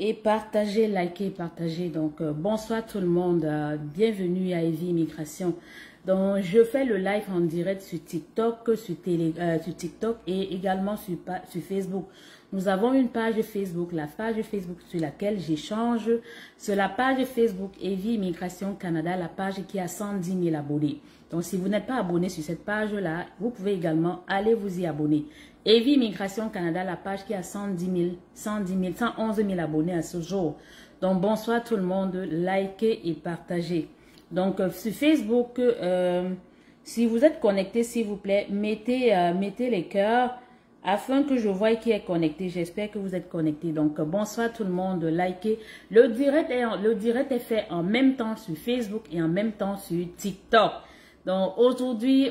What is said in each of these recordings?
Et partagez, likez, partagez. Donc, bonsoir tout le monde. Bienvenue à Evie Immigration. Donc, je fais le live en direct sur TikTok, sur TikTok et également sur Facebook. Nous avons une page Facebook, la page Facebook sur laquelle j'échange. Sur la page Facebook Evie Immigration Canada, la page qui a 110 000 abonnés. Donc, si vous n'êtes pas abonné sur cette page-là, vous pouvez également aller vous y abonner. Evie Immigration Canada, la page qui a 111 000 abonnés à ce jour. Donc, bonsoir tout le monde, likez et partagez. Donc, sur Facebook, si vous êtes connecté, s'il vous plaît, mettez les cœurs afin que je voie qui est connecté. J'espère que vous êtes connecté. Donc, bonsoir tout le monde, likez. Le direct est fait en même temps sur Facebook et en même temps sur TikTok. Donc aujourd'hui,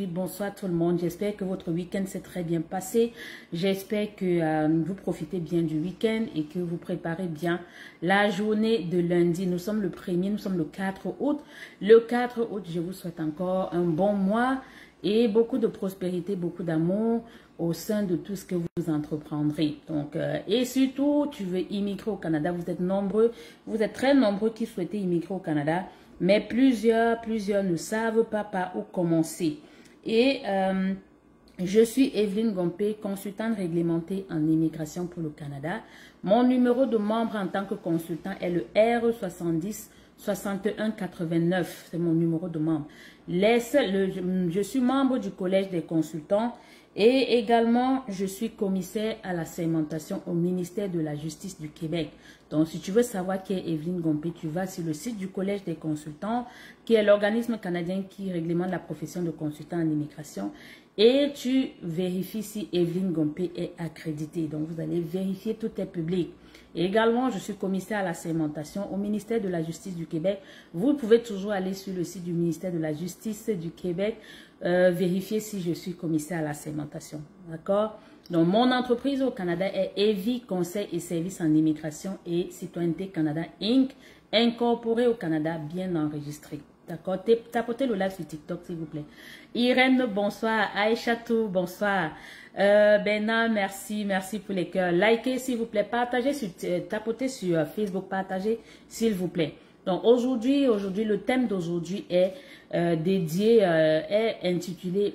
bonsoir tout le monde. J'espère que votre week-end s'est très bien passé. J'espère que vous profitez bien du week-end et que vous préparez bien la journée de lundi. Nous sommes le 1er, nous sommes le 4 août. Le 4 août, je vous souhaite encore un bon mois et beaucoup de prospérité, beaucoup d'amour au sein de tout ce que vous entreprendrez. Donc, et surtout, tu veux immigrer au Canada. Vous êtes nombreux, vous êtes très nombreux qui souhaitez immigrer au Canada. Mais plusieurs ne savent pas par où commencer. Et je suis Evelyne Gompé, consultante réglementée en immigration pour le Canada. Mon numéro de membre en tant que consultant est le R70 61 89. C'est mon numéro de membre. Je suis membre du Collège des consultants et également je suis commissaire à la segmentation au ministère de la Justice du Québec. Donc, si tu veux savoir qui est Evelyne Gompé, tu vas sur le site du Collège des consultants, qui est l'organisme canadien qui réglemente la profession de consultant en immigration. Et tu vérifies si Evelyne Gompé est accréditée. Donc, vous allez vérifier, tout est public. Et également, je suis commissaire à la segmentation au ministère de la Justice du Québec. Vous pouvez toujours aller sur le site du ministère de la Justice du Québec, vérifier si je suis commissaire à la segmentation. D'accord? Donc, mon entreprise au Canada est Evie Conseil et Services en Immigration et Citoyenneté Canada Inc., incorporée au Canada, bien enregistrée. D'accord? Tapotez le live sur TikTok, s'il vous plaît. Irène, bonsoir. Aïchatou, bonsoir. Bena, merci pour les cœurs. Likez, s'il vous plaît. Partagez, tapotez sur Facebook, partagez, s'il vous plaît. Donc, aujourd'hui, le thème d'aujourd'hui est est intitulé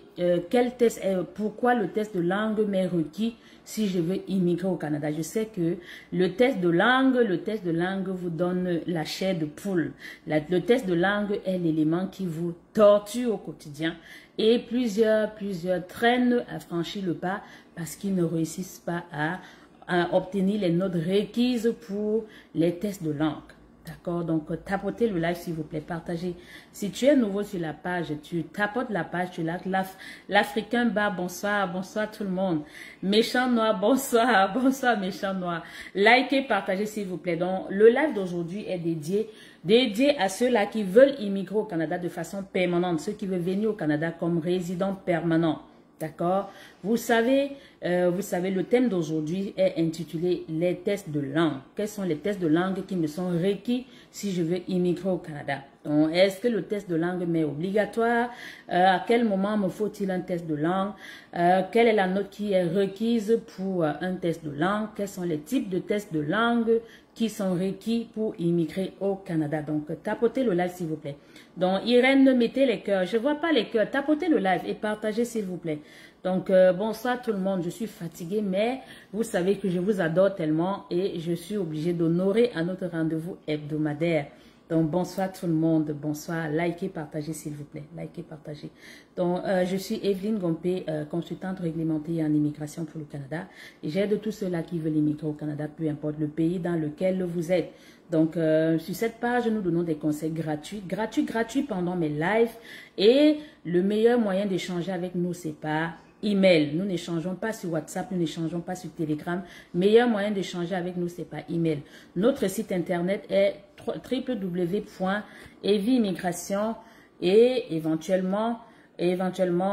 quel test pourquoi le test de langue m'est requis si je veux immigrer au Canada. Je sais que le test de langue vous donne la chair de poule. Le test de langue est l'élément qui vous torture au quotidien et plusieurs traînent à franchir le pas parce qu'ils ne réussissent pas à obtenir les notes requises pour les tests de langue. D'accord, donc tapotez le live s'il vous plaît, partagez. Si tu es nouveau sur la page, tu tapotes la page, tu likes l'Africain bas, bonsoir tout le monde. Méchant noir, bonsoir méchant noir. Likez, partagez s'il vous plaît. Donc le live d'aujourd'hui est dédié à ceux-là qui veulent immigrer au Canada de façon permanente, ceux qui veulent venir au Canada comme résidents permanents. D'accord? Vous savez, le thème d'aujourd'hui est intitulé les tests de langue. Quels sont les tests de langue qui me sont requis si je veux immigrer au Canada? Donc, est-ce que le test de langue m'est obligatoire? À quel moment me faut-il un test de langue? Quelle est la note qui est requise pour un test de langue? Quels sont les types de tests de langue qui sont requis pour immigrer au Canada? Donc, tapotez le live s'il vous plaît. Donc, Irène, mettez les cœurs. Je ne vois pas les cœurs. Tapotez le live et partagez s'il vous plaît. Donc, bonsoir tout le monde. Je suis fatiguée, mais vous savez que je vous adore tellement et je suis obligée d'honorer à notre rendez-vous hebdomadaire. Donc, bonsoir tout le monde. Bonsoir. Likez, partagez s'il vous plaît. Likez, partagez. Donc, je suis Evelyne Gompé, consultante réglementée en immigration pour le Canada. Et j'aide tous ceux-là qui veulent immigrer au Canada, peu importe le pays dans lequel vous êtes. Donc, sur cette page, nous donnons des conseils gratuits pendant mes lives. Et le meilleur moyen d'échanger avec nous, c'est par email. Nous n'échangeons pas sur WhatsApp, nous n'échangeons pas sur Telegram. Meilleur moyen d'échanger avec nous, c'est par email. Notre site internet est www.evieimmigration et éventuellement,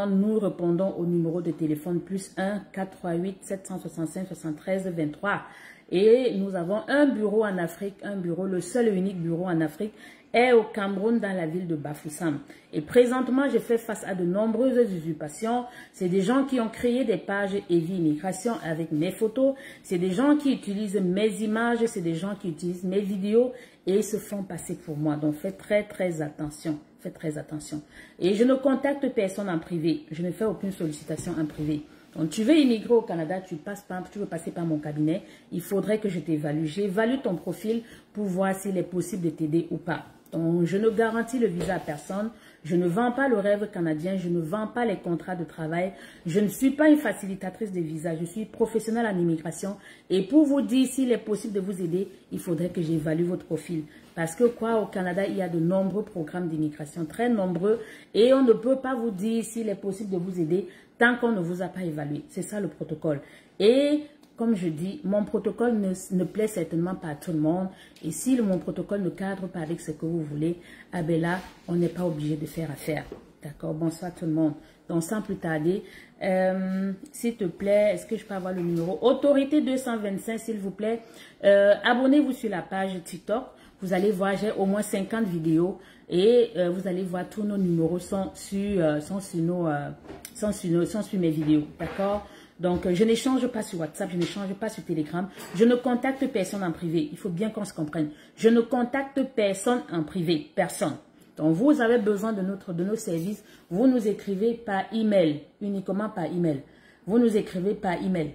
nous répondons au numéro de téléphone +1 438 765 73 23. Et nous avons un bureau en Afrique, un bureau, le seul et unique bureau en Afrique est au Cameroun dans la ville de Bafoussam. Et présentement, je fais face à de nombreuses usurpations. C'est des gens qui ont créé des pages Evie Immigration avec mes photos. C'est des gens qui utilisent mes images, c'est des gens qui utilisent mes vidéos et se font passer pour moi. Donc, faites très attention. Faites très attention. Et je ne contacte personne en privé. Je ne fais aucune sollicitation en privé. Donc, tu veux immigrer au Canada, tu veux passer par mon cabinet, il faudrait que je t'évalue. J'évalue ton profil pour voir s'il est possible de t'aider ou pas. Donc, je ne garantis le visa à personne. Je ne vends pas le rêve canadien. Je ne vends pas les contrats de travail. Je ne suis pas une facilitatrice de visa. Je suis professionnelle en immigration. Et pour vous dire s'il est possible de vous aider, il faudrait que j'évalue votre profil. Parce que quoi, au Canada, il y a de nombreux programmes d'immigration, très nombreux. Et on ne peut pas vous dire s'il est possible de vous aider tant qu'on ne vous a pas évalué. C'est ça le protocole. Et comme je dis, mon protocole ne plaît certainement pas à tout le monde. Et si mon protocole ne cadre pas avec ce que vous voulez, ah ben là, on n'est pas obligé de faire affaire. D'accord? Bonsoir tout le monde. Donc, sans plus tarder, s'il te plaît, est-ce que je peux avoir le numéro? Autorité 225, s'il vous plaît. Abonnez-vous sur la page TikTok. Vous allez voir, j'ai au moins 50 vidéos. Et vous allez voir, tous nos numéros sont sur mes vidéos. D'accord? Donc, je n'échange pas sur WhatsApp, je n'échange pas sur Telegram. Je ne contacte personne en privé. Il faut bien qu'on se comprenne. Je ne contacte personne en privé. Personne. Donc, vous avez besoin de nos services. Vous nous écrivez par email. Uniquement par email. Vous nous écrivez par email.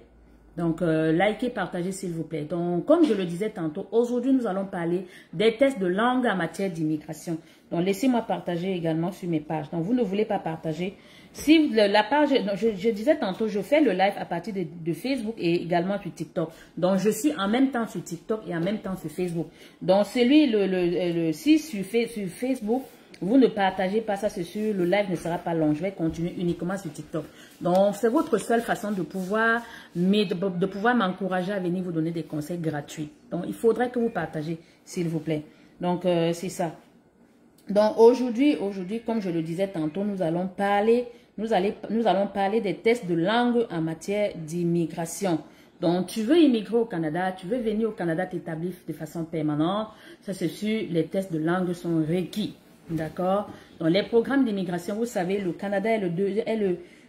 Donc, likez, partagez s'il vous plaît. Donc, comme je le disais tantôt, aujourd'hui, nous allons parler des tests de langue en matière d'immigration. Donc, laissez-moi partager également sur mes pages. Donc, vous ne voulez pas partager. Si la page, je disais tantôt, je fais le live à partir de Facebook et également sur TikTok. Donc, je suis en même temps sur TikTok et en même temps sur Facebook. Donc, si sur Facebook, vous ne partagez pas ça, c'est sûr, le live ne sera pas long. Je vais continuer uniquement sur TikTok. Donc, c'est votre seule façon de pouvoir m'encourager à venir vous donner des conseils gratuits. Donc, il faudrait que vous partagez, s'il vous plaît. Donc, c'est ça. Donc, aujourd'hui, comme je le disais tantôt, nous allons parler des tests de langue en matière d'immigration. Donc, tu veux immigrer au Canada, tu veux venir au Canada t'établir de façon permanente, ça c'est sûr, les tests de langue sont requis. D'accord? Donc, les programmes d'immigration, vous savez, le Canada est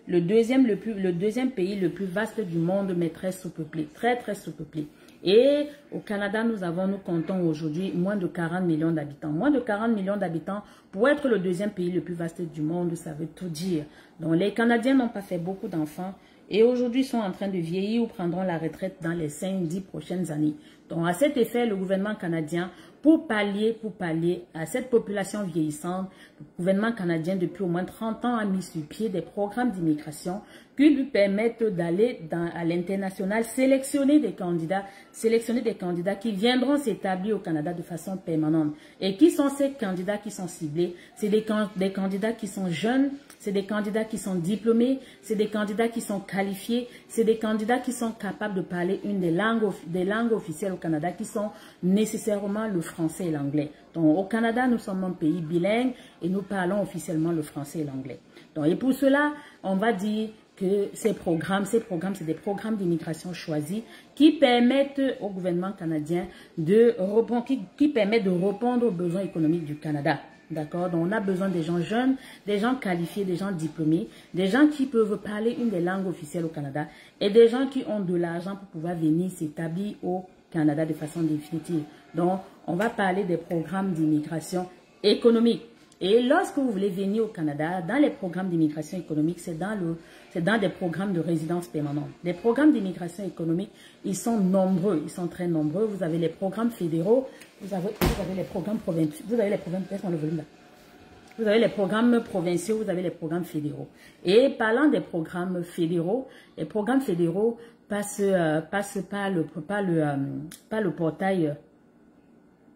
le deuxième pays le plus vaste du monde, mais très sous-peuplé, très sous-peuplé. Et au Canada, nous comptons aujourd'hui moins de 40 millions d'habitants. Moins de 40 millions d'habitants, pour être le deuxième pays le plus vaste du monde, ça veut tout dire. Donc, les Canadiens n'ont pas fait beaucoup d'enfants et aujourd'hui sont en train de vieillir ou prendront la retraite dans les 5-10 prochaines années. Donc, à cet effet, le gouvernement canadien, pour pallier à cette population vieillissante, le gouvernement canadien, depuis au moins 30 ans, a mis sur pied des programmes d'immigration qui lui permettent d'aller à l'international, sélectionner des candidats qui viendront s'établir au Canada de façon permanente. Et qui sont ces candidats qui sont ciblés? C'est des candidats qui sont jeunes, c'est des candidats qui sont diplômés, c'est des candidats qui sont qualifiés, c'est des candidats qui sont capables de parler une des langues officielles au Canada qui sont nécessairement le français et l'anglais. Donc au Canada, nous sommes un pays bilingue et nous parlons officiellement le français et l'anglais. Donc et pour cela, on va dire que ces programmes, c'est des programmes d'immigration choisis qui permettent au gouvernement canadien qui permettent de répondre aux besoins économiques du Canada. D'accord? Donc, on a besoin des gens jeunes, des gens qualifiés, des gens diplômés, des gens qui peuvent parler une des langues officielles au Canada et des gens qui ont de l'argent pour pouvoir venir s'établir au Canada de façon définitive. Donc, on va parler des programmes d'immigration économique. Et lorsque vous voulez venir au Canada, dans les programmes d'immigration économique, c'est dans des programmes de résidence permanente. Les programmes d'immigration économique, ils sont nombreux, ils sont très nombreux. Vous avez les programmes fédéraux, vous avez les programmes provinciaux, vous avez les programmes, vous avez les programmes provinciaux, vous avez les programmes fédéraux. Et parlant des programmes fédéraux, les programmes fédéraux passent par le portail.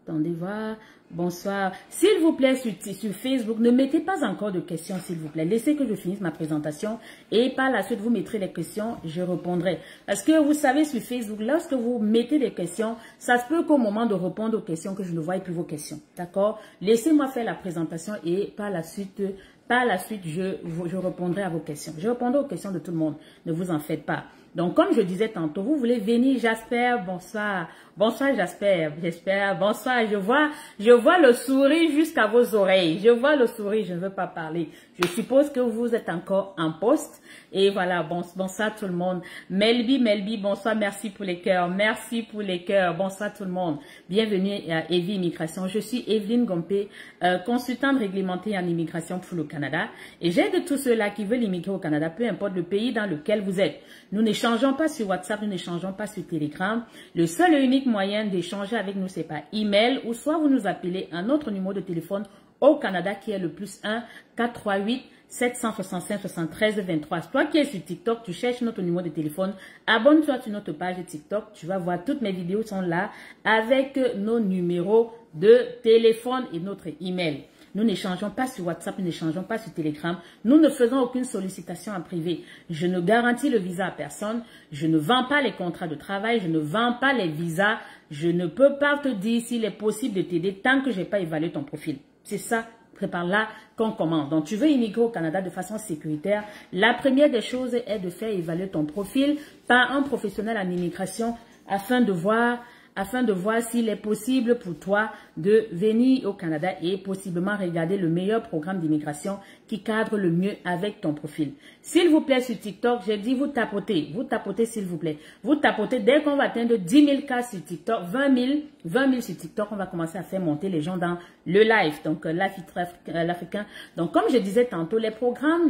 Attendez voir. Bonsoir. S'il vous plaît, sur Facebook, ne mettez pas encore de questions, s'il vous plaît. Laissez que je finisse ma présentation et par la suite, vous mettrez les questions, je répondrai. Parce que vous savez, sur Facebook, lorsque vous mettez des questions, ça se peut qu'au moment de répondre aux questions, que je ne voie plus vos questions. D'accord? Laissez-moi faire la présentation et par la suite, je répondrai à vos questions. Je répondrai aux questions de tout le monde. Ne vous en faites pas. Donc, comme je disais tantôt, vous voulez venir, Jasper, bonsoir. Bonsoir, Jasper, j'espère. Bonsoir, je vois le sourire jusqu'à vos oreilles. Je vois le sourire, je ne veux pas parler. Je suppose que vous êtes encore en poste. Et voilà, bonsoir tout le monde. Melby, bonsoir, merci pour les cœurs. Merci pour les cœurs. Bonsoir tout le monde. Bienvenue à Evie Immigration. Je suis Evelyne Gompé, consultante réglementée en immigration pour le Canada. Et j'aide tous ceux-là qui veulent immigrer au Canada, peu importe le pays dans lequel vous êtes. Nous n'échangeons pas sur WhatsApp, nous n'échangeons pas sur Telegram. Le seul et unique moyen d'échanger avec nous, c'est par email ou soit vous nous appelez à notre numéro de téléphone au Canada qui est le +1 438 765 73 23. Toi qui es sur TikTok, tu cherches notre numéro de téléphone, abonne-toi sur notre page de TikTok, tu vas voir toutes mes vidéos sont là avec nos numéros de téléphone et notre email. Nous n'échangeons pas sur WhatsApp, nous n'échangeons pas sur Telegram. Nous ne faisons aucune sollicitation en privé. Je ne garantis le visa à personne. Je ne vends pas les contrats de travail. Je ne vends pas les visas. Je ne peux pas te dire s'il est possible de t'aider tant que je n'ai pas évalué ton profil. C'est ça, c'est par là qu'on commence. Donc, tu veux immigrer au Canada de façon sécuritaire. La première des choses est de faire évaluer ton profil par un professionnel en immigration afin de voir s'il est possible pour toi de venir au Canada et possiblement regarder le meilleur programme d'immigration qui cadre le mieux avec ton profil. S'il vous plaît, sur TikTok, j'ai dit vous tapotez s'il vous plaît. Vous tapotez dès qu'on va atteindre 10 000 cas sur TikTok, 20 000 sur TikTok, on va commencer à faire monter les gens dans le live, donc l'Africain. Donc, comme je disais tantôt, les programmes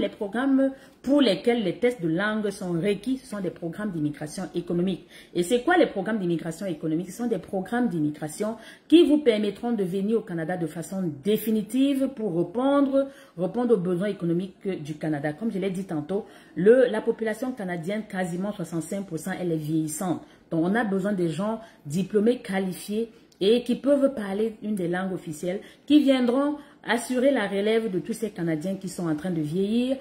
pour lesquels les tests de langue sont requis, ce sont des programmes d'immigration économique. Et c'est quoi les programmes d'immigration économique? Ce sont des programmes d'immigration qui vous permettront de venir au Canada de façon définitive pour répondre aux besoins économiques du Canada. Comme je l'ai dit tantôt, la population canadienne, quasiment 65%, elle est vieillissante. Donc, on a besoin des gens diplômés, qualifiés et qui peuvent parler une des langues officielles, qui viendront assurer la relève de tous ces Canadiens qui sont en train de vieillir,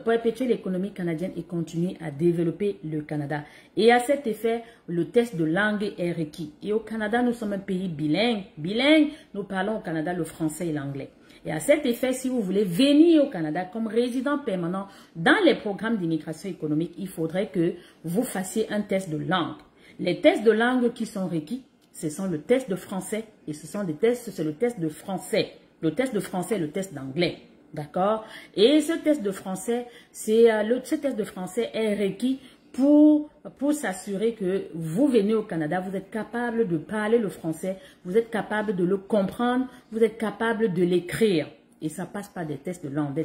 perpétuer l'économie canadienne et continuer à développer le Canada. Et à cet effet, le test de langue est requis. Et au Canada, nous sommes un pays bilingue. Bilingue, nous parlons au Canada le français et l'anglais. Et à cet effet, si vous voulez venir au Canada comme résident permanent dans les programmes d'immigration économique, il faudrait que vous fassiez un test de langue. Les tests de langue qui sont requis, ce sont le test de français et c'est le test de français. Le test de français et le test d'anglais. D'accord? Et ce test de français, ce test de français est requis pour s'assurer que vous venez au Canada, vous êtes capable de parler le français, vous êtes capable de le comprendre, vous êtes capable de l'écrire. Et ça passe pas des tests de langue. Ça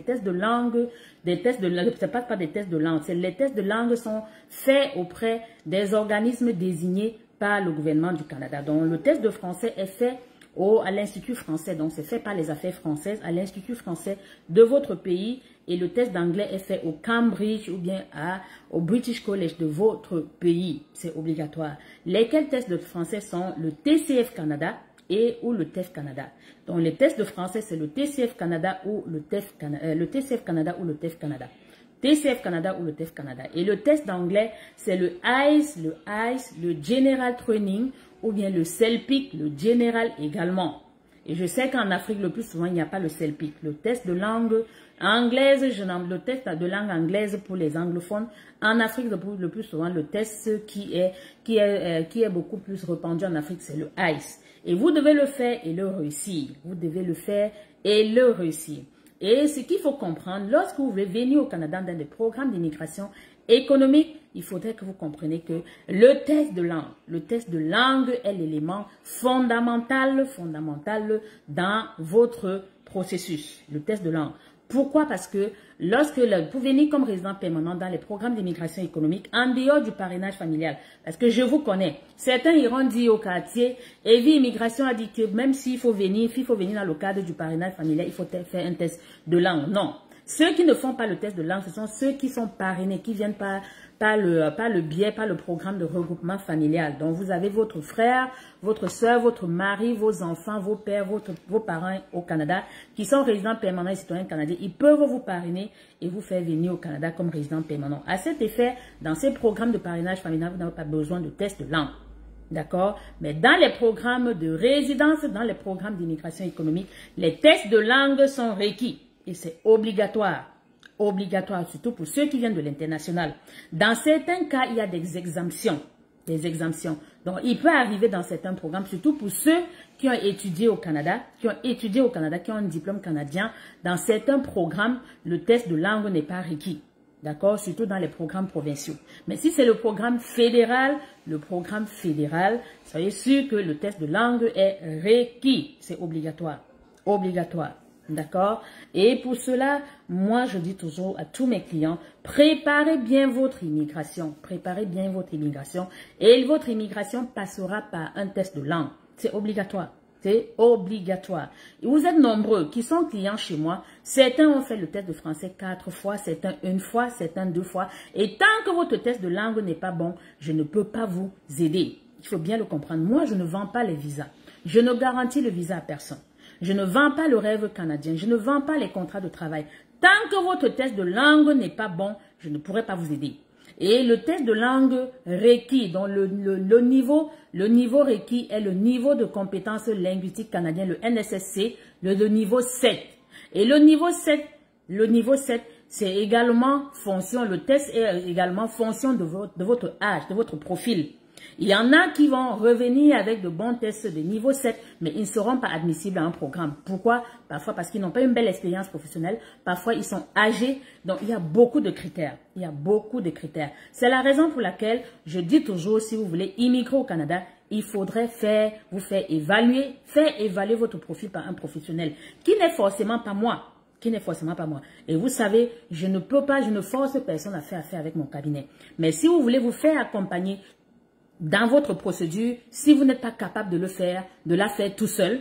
passe pas des tests de langue. Les tests de langue sont faits auprès des organismes désignés par le gouvernement du Canada. Donc, le test de français est fait à l'Institut français. Donc, c'est fait par les affaires françaises à l'Institut français de votre pays. Et le test d'anglais est fait au Cambridge ou bien au British College de votre pays. C'est obligatoire. Lesquels tests de français sont le TCF Canada ou le TEF Canada. Donc, les tests de français, c'est le TCF Canada ou le TEF Canada. Le TCF Canada ou le TEF Canada. TCF Canada ou le TEF Canada. Et le test d'anglais, c'est le ICE, le General Training ou bien le CELPIC, le General également. Et je sais qu'en Afrique, le plus souvent, il n'y a pas le CELPIC. Le test de langue anglaise, le test de langue anglaise pour les anglophones. En Afrique, le plus souvent, le test qui est beaucoup plus répandu en Afrique, c'est le ICE. Et vous devez le faire et le réussir. Vous devez le faire et le réussir. Et ce qu'il faut comprendre, lorsque vous voulez venir au Canada dans des programmes d'immigration économique, il faudrait que vous compreniez que le test de langue est l'élément fondamental dans votre processus, le test de langue. Pourquoi? Parce que lorsque vous venez comme résident permanent dans les programmes d'immigration économique, en dehors du parrainage familial, parce que je vous connais, certains iront dire au quartier, Evie Immigration a dit que même s'il faut venir dans le cadre du parrainage familial, il faut faire un test de langue. Non. Ceux qui ne font pas le test de langue, ce sont ceux qui sont parrainés, qui viennent par le programme de regroupement familial. Donc, vous avez votre frère, votre soeur, votre mari, vos enfants, vos pères, vos parents au Canada, qui sont résidents permanents et citoyens canadiens. Ils peuvent vous parrainer et vous faire venir au Canada comme résident permanent. À cet effet, dans ces programmes de parrainage familial, vous n'avez pas besoin de test de langue. D'accord? Mais dans les programmes de résidence, dans les programmes d'immigration économique, les tests de langue sont requis. Et c'est obligatoire. obligatoire, surtout pour ceux qui viennent de l'international. Dans certains cas, il y a des exemptions. Des exemptions. Donc, il peut arriver dans certains programmes, surtout pour ceux qui ont étudié au Canada, qui ont un diplôme canadien. Dans certains programmes, le test de langue n'est pas requis. D'accord? Surtout dans les programmes provinciaux. Mais si c'est le programme fédéral, soyez sûr que le test de langue est requis. C'est obligatoire. Obligatoire. D'accord? Et pour cela, moi, je dis toujours à tous mes clients, préparez bien votre immigration. Préparez bien votre immigration. Et votre immigration passera par un test de langue. C'est obligatoire. C'est obligatoire. Et vous êtes nombreux qui sont clients chez moi. Certains ont fait le test de français 4 fois, certains 1 fois, certains 2 fois. Et tant que votre test de langue n'est pas bon, je ne peux pas vous aider. Il faut bien le comprendre. Moi, je ne vends pas les visas. Je ne garantis le visa à personne. Je ne vends pas le rêve canadien. Je ne vends pas les contrats de travail. Tant que votre test de langue n'est pas bon, je ne pourrai pas vous aider. Et le test de langue requis, dont le niveau requis est le niveau de compétence linguistique canadien, le NSSC, le niveau 7. Et le niveau 7, c'est également fonction, le test est également fonction de votre âge, de votre profil. Il y en a qui vont revenir avec de bons tests de niveau 7, mais ils ne seront pas admissibles à un programme. Pourquoi? Parfois parce qu'ils n'ont pas une belle expérience professionnelle. Parfois, ils sont âgés. Donc, il y a beaucoup de critères. Il y a beaucoup de critères. C'est la raison pour laquelle je dis toujours, si vous voulez immigrer au Canada, il faudrait vous faire évaluer votre profil par un professionnel qui n'est forcément pas moi. Et vous savez, je ne force personne à faire affaire avec mon cabinet. Mais si vous voulez vous faire accompagner dans votre procédure, si vous n'êtes pas capable de la faire tout seul,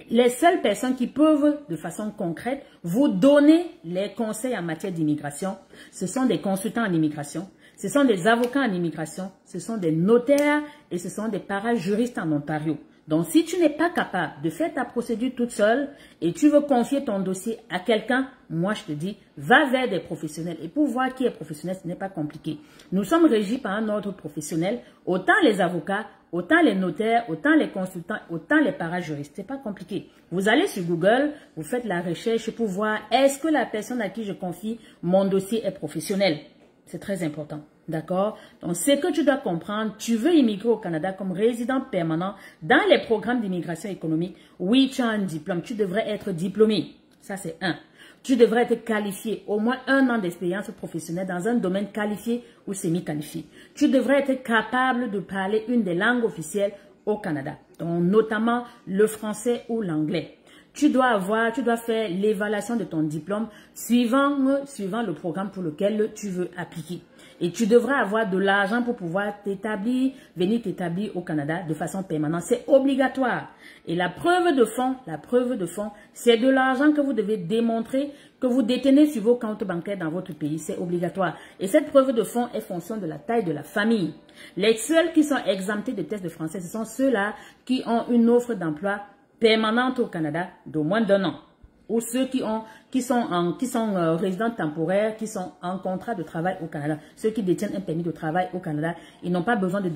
les seules personnes qui peuvent, de façon concrète, vous donner les conseils en matière d'immigration, ce sont des consultants en immigration, ce sont des avocats en immigration, ce sont des notaires et ce sont des parajuristes en Ontario. Donc, si tu n'es pas capable de faire ta procédure toute seule et tu veux confier ton dossier à quelqu'un, moi, je te dis, va vers des professionnels. Et pour voir qui est professionnel, ce n'est pas compliqué. Nous sommes régis par un ordre professionnel, autant les avocats, autant les notaires, autant les consultants, autant les parajuristes. Ce n'est pas compliqué. Vous allez sur Google, vous faites la recherche pour voir est-ce que la personne à qui je confie mon dossier est professionnelle. C'est très important. D'accord? Donc, c'est que tu dois comprendre, tu veux immigrer au Canada comme résident permanent dans les programmes d'immigration économique. Oui, tu as un diplôme, tu devrais être diplômé. Ça, c'est un. Tu devrais être qualifié, au moins 1 an d'expérience professionnelle dans un domaine qualifié ou semi-qualifié. Tu devrais être capable de parler une des langues officielles au Canada, donc notamment le français ou l'anglais. Tu dois faire l'évaluation de ton diplôme suivant le programme pour lequel tu veux appliquer. Et tu devras avoir de l'argent pour pouvoir venir t'établir au Canada de façon permanente. C'est obligatoire. Et la preuve de fond, c'est de l'argent que vous devez démontrer que vous détenez sur vos comptes bancaires dans votre pays. C'est obligatoire. Et cette preuve de fond est fonction de la taille de la famille. Les seuls qui sont exemptés de tests de français, ce sont ceux-là qui ont une offre d'emploi permanente au Canada d'au moins d'1 an. Ou ceux qui sont résidents temporaires, qui sont en contrat de travail au Canada. Ceux qui détiennent un permis de travail au Canada, ils n'ont pas besoin de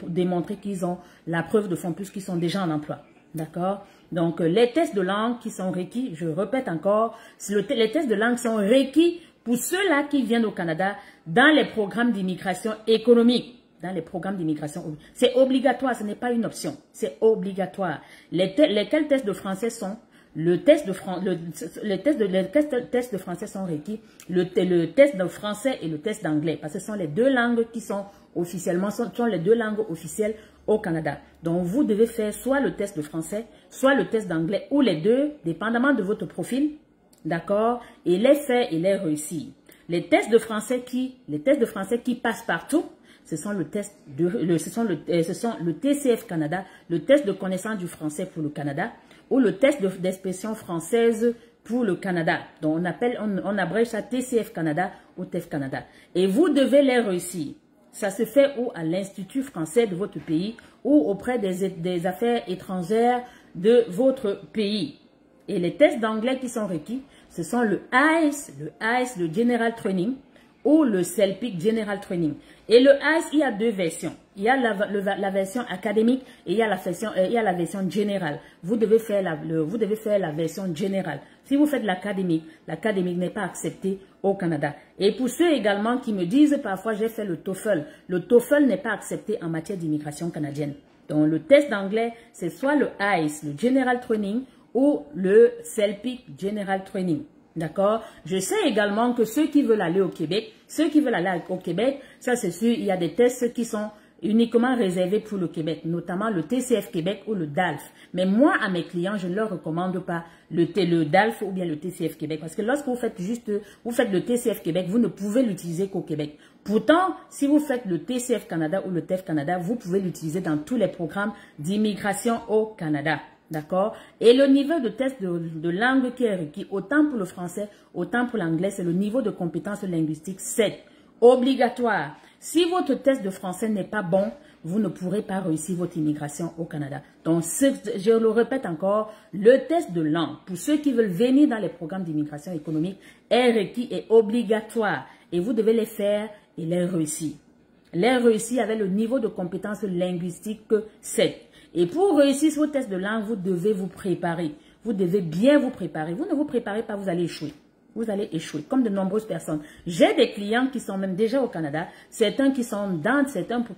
démontrer qu'ils ont la preuve de fond puisqu'ils sont déjà en emploi. D'accord? Donc, les tests de langue qui sont requis, je répète encore, les tests de langue sont requis pour ceux-là qui viennent au Canada dans les programmes d'immigration économique. Dans les programmes d'immigration. C'est obligatoire, ce n'est pas une option. C'est obligatoire. Lesquels tests de français sont? Les tests de français sont requis. Le test de français et le test d'anglais. Parce que ce sont les 2 langues qui sont officiellement, sont les 2 langues officielles au Canada. Donc, vous devez faire soit le test de français, soit le test d'anglais, ou les 2, dépendamment de votre profil. D'accord? Et les faire et les réussir. Les tests de français qui passent partout, ce sont le TCF Canada, le test de connaissance du français pour le Canada, ou le test d'expression française pour le Canada. Donc, on abrège ça TCF Canada ou TEF Canada. Et vous devez les réussir. Ça se fait ou à l'Institut français de votre pays ou auprès des affaires étrangères de votre pays. Et les tests d'anglais qui sont requis, ce sont le IELTS, le General Training, ou le CELPIC General Training. Et le ICE, il y a deux versions. Il y a la version académique et il y a la version générale. Vous devez faire la version générale. Si vous faites l'académique n'est pas acceptée au Canada. Et pour ceux également qui me disent parfois j'ai fait le TOEFL n'est pas accepté en matière d'immigration canadienne. Donc le test d'anglais, c'est soit le ICE, le General Training, ou le CELPIC General Training. D'accord? Je sais également que ceux qui veulent aller au Québec, ça c'est sûr, il y a des tests qui sont uniquement réservés pour le Québec, notamment le TCF Québec ou le DALF. Mais moi, à mes clients, je ne leur recommande pas le DALF ou bien le TCF Québec. Parce que lorsque vous faites le TCF Québec, vous ne pouvez l'utiliser qu'au Québec. Pourtant, si vous faites le TCF Canada ou le TEF Canada, vous pouvez l'utiliser dans tous les programmes d'immigration au Canada. D'accord? Et le niveau de test de langue qui est requis, autant pour le français, autant pour l'anglais, c'est le niveau de compétence linguistique 7. Obligatoire. Si votre test de français n'est pas bon, vous ne pourrez pas réussir votre immigration au Canada. Donc, je le répète encore, le test de langue, pour ceux qui veulent venir dans les programmes d'immigration économique, est requis et obligatoire. Et vous devez les faire et les réussir. Les réussir avec le niveau de compétence linguistique 7. Et pour réussir ce test de langue, vous devez vous préparer. Vous devez bien vous préparer. Vous ne vous préparez pas, vous allez échouer. Vous allez échouer, comme de nombreuses personnes. J'ai des clients qui sont même déjà au Canada, certains qui sont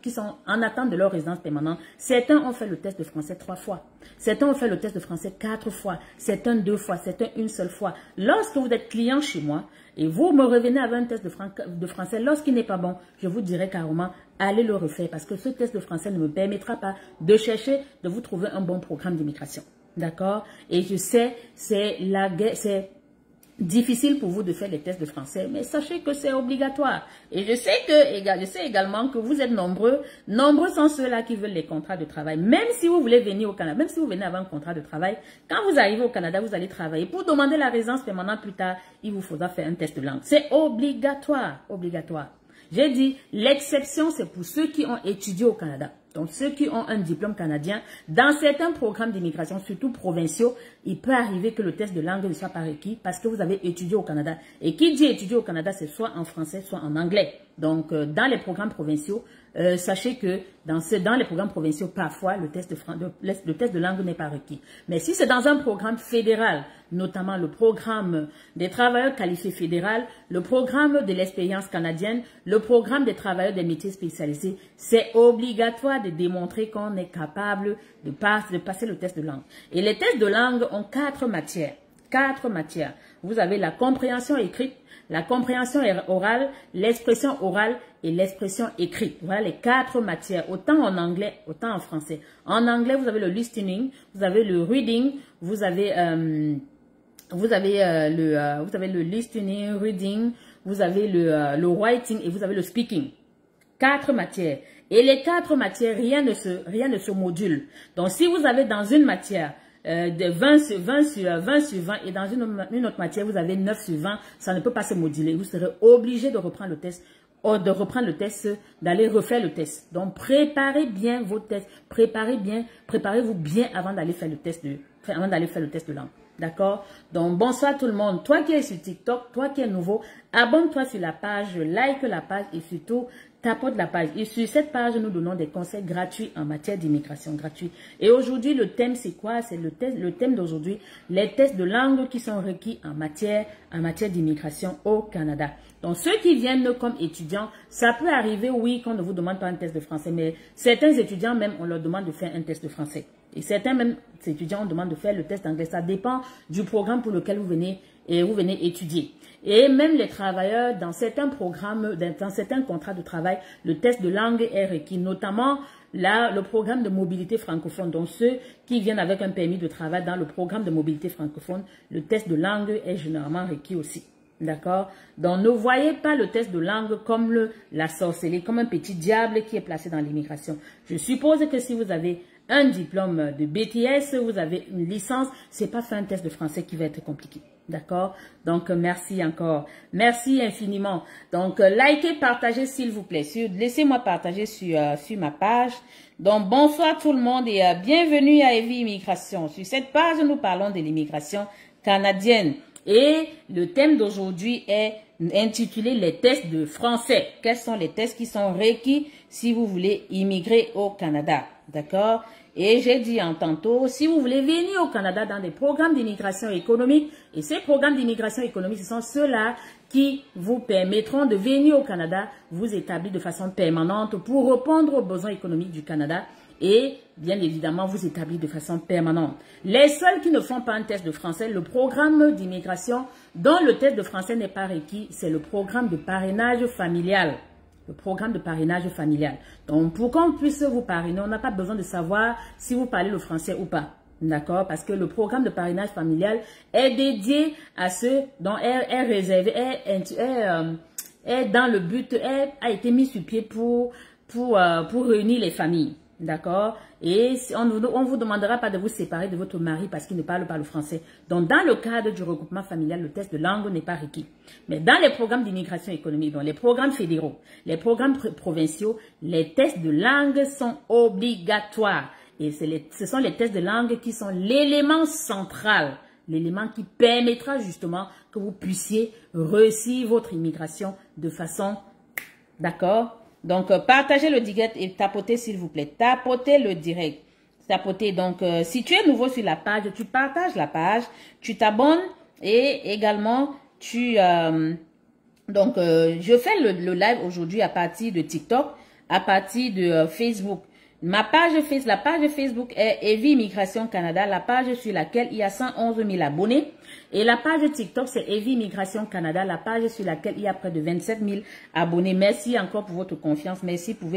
qui sont en attente de leur résidence permanente. Certains ont fait le test de français 3 fois. Certains ont fait le test de français 4 fois. Certains 2 fois. Certains une seule fois. Lorsque vous êtes client chez moi et vous me revenez avec un test de français, lorsqu'il n'est pas bon, je vous dirai carrément, allez le refaire parce que ce test de français ne me permettra pas de chercher, de vous trouver un bon programme d'immigration. D'accord? Et je sais, c'est difficile pour vous de faire les tests de français, mais sachez que c'est obligatoire. Et je sais également que vous êtes nombreux sont ceux-là qui veulent les contrats de travail. Même si vous voulez venir au Canada, même si vous venez avec un contrat de travail, quand vous arrivez au Canada, vous allez travailler. Pour demander la résidence permanente plus tard, il vous faudra faire un test de langue. C'est obligatoire, obligatoire. J'ai dit, l'exception, c'est pour ceux qui ont étudié au Canada. Donc, ceux qui ont un diplôme canadien, dans certains programmes d'immigration, surtout provinciaux, il peut arriver que le test de langue ne soit pas requis parce que vous avez étudié au Canada. Et qui dit étudier au Canada, c'est soit en français, soit en anglais. Donc, dans les programmes provinciaux, sachez que dans les programmes provinciaux, parfois, le test de langue n'est pas requis. Mais si c'est dans un programme fédéral, notamment le programme des travailleurs qualifiés fédéral, le programme de l'expérience canadienne, le programme des travailleurs des métiers spécialisés, c'est obligatoire de démontrer qu'on est capable de passer le test de langue. Et les tests de langue ont 4 matières. 4 matières. Vous avez la compréhension écrite, la compréhension orale, l'expression orale et l'expression écrite. Voilà les 4 matières, autant en anglais, autant en français. En anglais, vous avez le listening, vous avez le reading, vous avez le listening, reading, vous avez le writing et vous avez le speaking. 4 matières. Et les 4 matières, rien ne se module. Donc, si vous avez dans une matière de 20 sur 20 et dans une autre matière, vous avez 9 sur 20, ça ne peut pas se moduler. Vous serez obligé de reprendre le test, d'aller refaire le test. Donc, préparez bien vos tests. Préparez-vous bien avant d'aller faire le test de langue. D'accord? Donc, bonsoir tout le monde. Toi qui es sur TikTok, toi qui es nouveau, abonne-toi sur la page, like la page et surtout, tapote la page. Et sur cette page, nous donnons des conseils gratuits en matière d'immigration gratuite. Et aujourd'hui, le thème, c'est quoi? C'est le thème d'aujourd'hui, les tests de langue qui sont requis en matière d'immigration au Canada. Donc, ceux qui viennent comme étudiants, ça peut arriver, oui, qu'on ne vous demande pas un test de français, mais certains étudiants même, on leur demande de faire un test de français. Et certains même étudiants, on demande de faire le test d'anglais. Ça dépend du programme pour lequel vous venez étudier. Et même les travailleurs, dans certains programmes, dans certains contrats de travail, le test de langue est requis, notamment là, le programme de mobilité francophone. Donc, ceux qui viennent avec un permis de travail dans le programme de mobilité francophone, le test de langue est généralement requis aussi. D'accord? Donc, ne voyez pas le test de langue comme la sorcellerie, comme un petit diable qui est placé dans l'immigration. Je suppose que si vous avez un diplôme de BTS, vous avez une licence, c'est pas faire un test de français qui va être compliqué. D'accord? Donc, merci encore. Merci infiniment. Donc, likez, partagez s'il vous plaît. Laissez-moi partager sur ma page. Donc, bonsoir tout le monde et bienvenue à Evie Immigration. Sur cette page, nous parlons de l'immigration canadienne. Et le thème d'aujourd'hui est intitulé les tests de français. Quels sont les tests qui sont requis si vous voulez immigrer au Canada? D'accord? Et j'ai dit en tantôt, si vous voulez venir au Canada dans des programmes d'immigration économique, et ces programmes d'immigration économique, ce sont ceux-là qui vous permettront de venir au Canada, vous établir de façon permanente pour répondre aux besoins économiques du Canada et bien évidemment vous établir de façon permanente. Les seuls qui ne font pas un test de français, le programme d'immigration dont le test de français n'est pas requis, c'est le programme de parrainage familial. Le programme de parrainage familial. Donc, pour qu'on puisse vous parrainer, on n'a pas besoin de savoir si vous parlez le français ou pas. D'accord? Parce que le programme de parrainage familial est dédié à ceux dont est réservé, est dans le but, a été mis sur pied pour réunir les familles. D'accord? Et on ne vous demandera pas de vous séparer de votre mari parce qu'il ne parle pas le français. Donc, dans le cadre du regroupement familial, le test de langue n'est pas requis. Mais dans les programmes d'immigration économique, dans les programmes fédéraux, les programmes provinciaux, les tests de langue sont obligatoires. Et ce sont les tests de langue qui sont l'élément central, l'élément qui permettra justement que vous puissiez réussir votre immigration de façon, d'accord? Donc, partagez le direct et tapotez s'il vous plaît. Tapotez le direct. Tapotez. Donc, si tu es nouveau sur la page, tu partages la page, tu t'abonnes et également, je fais le live aujourd'hui à partir de TikTok, à partir de Facebook. La page Facebook est Evie Immigration Canada, la page sur laquelle il y a 111 000 abonnés. Et la page TikTok, c'est Evie Immigration Canada, la page sur laquelle il y a près de 27 000 abonnés. Merci encore pour votre confiance, merci pour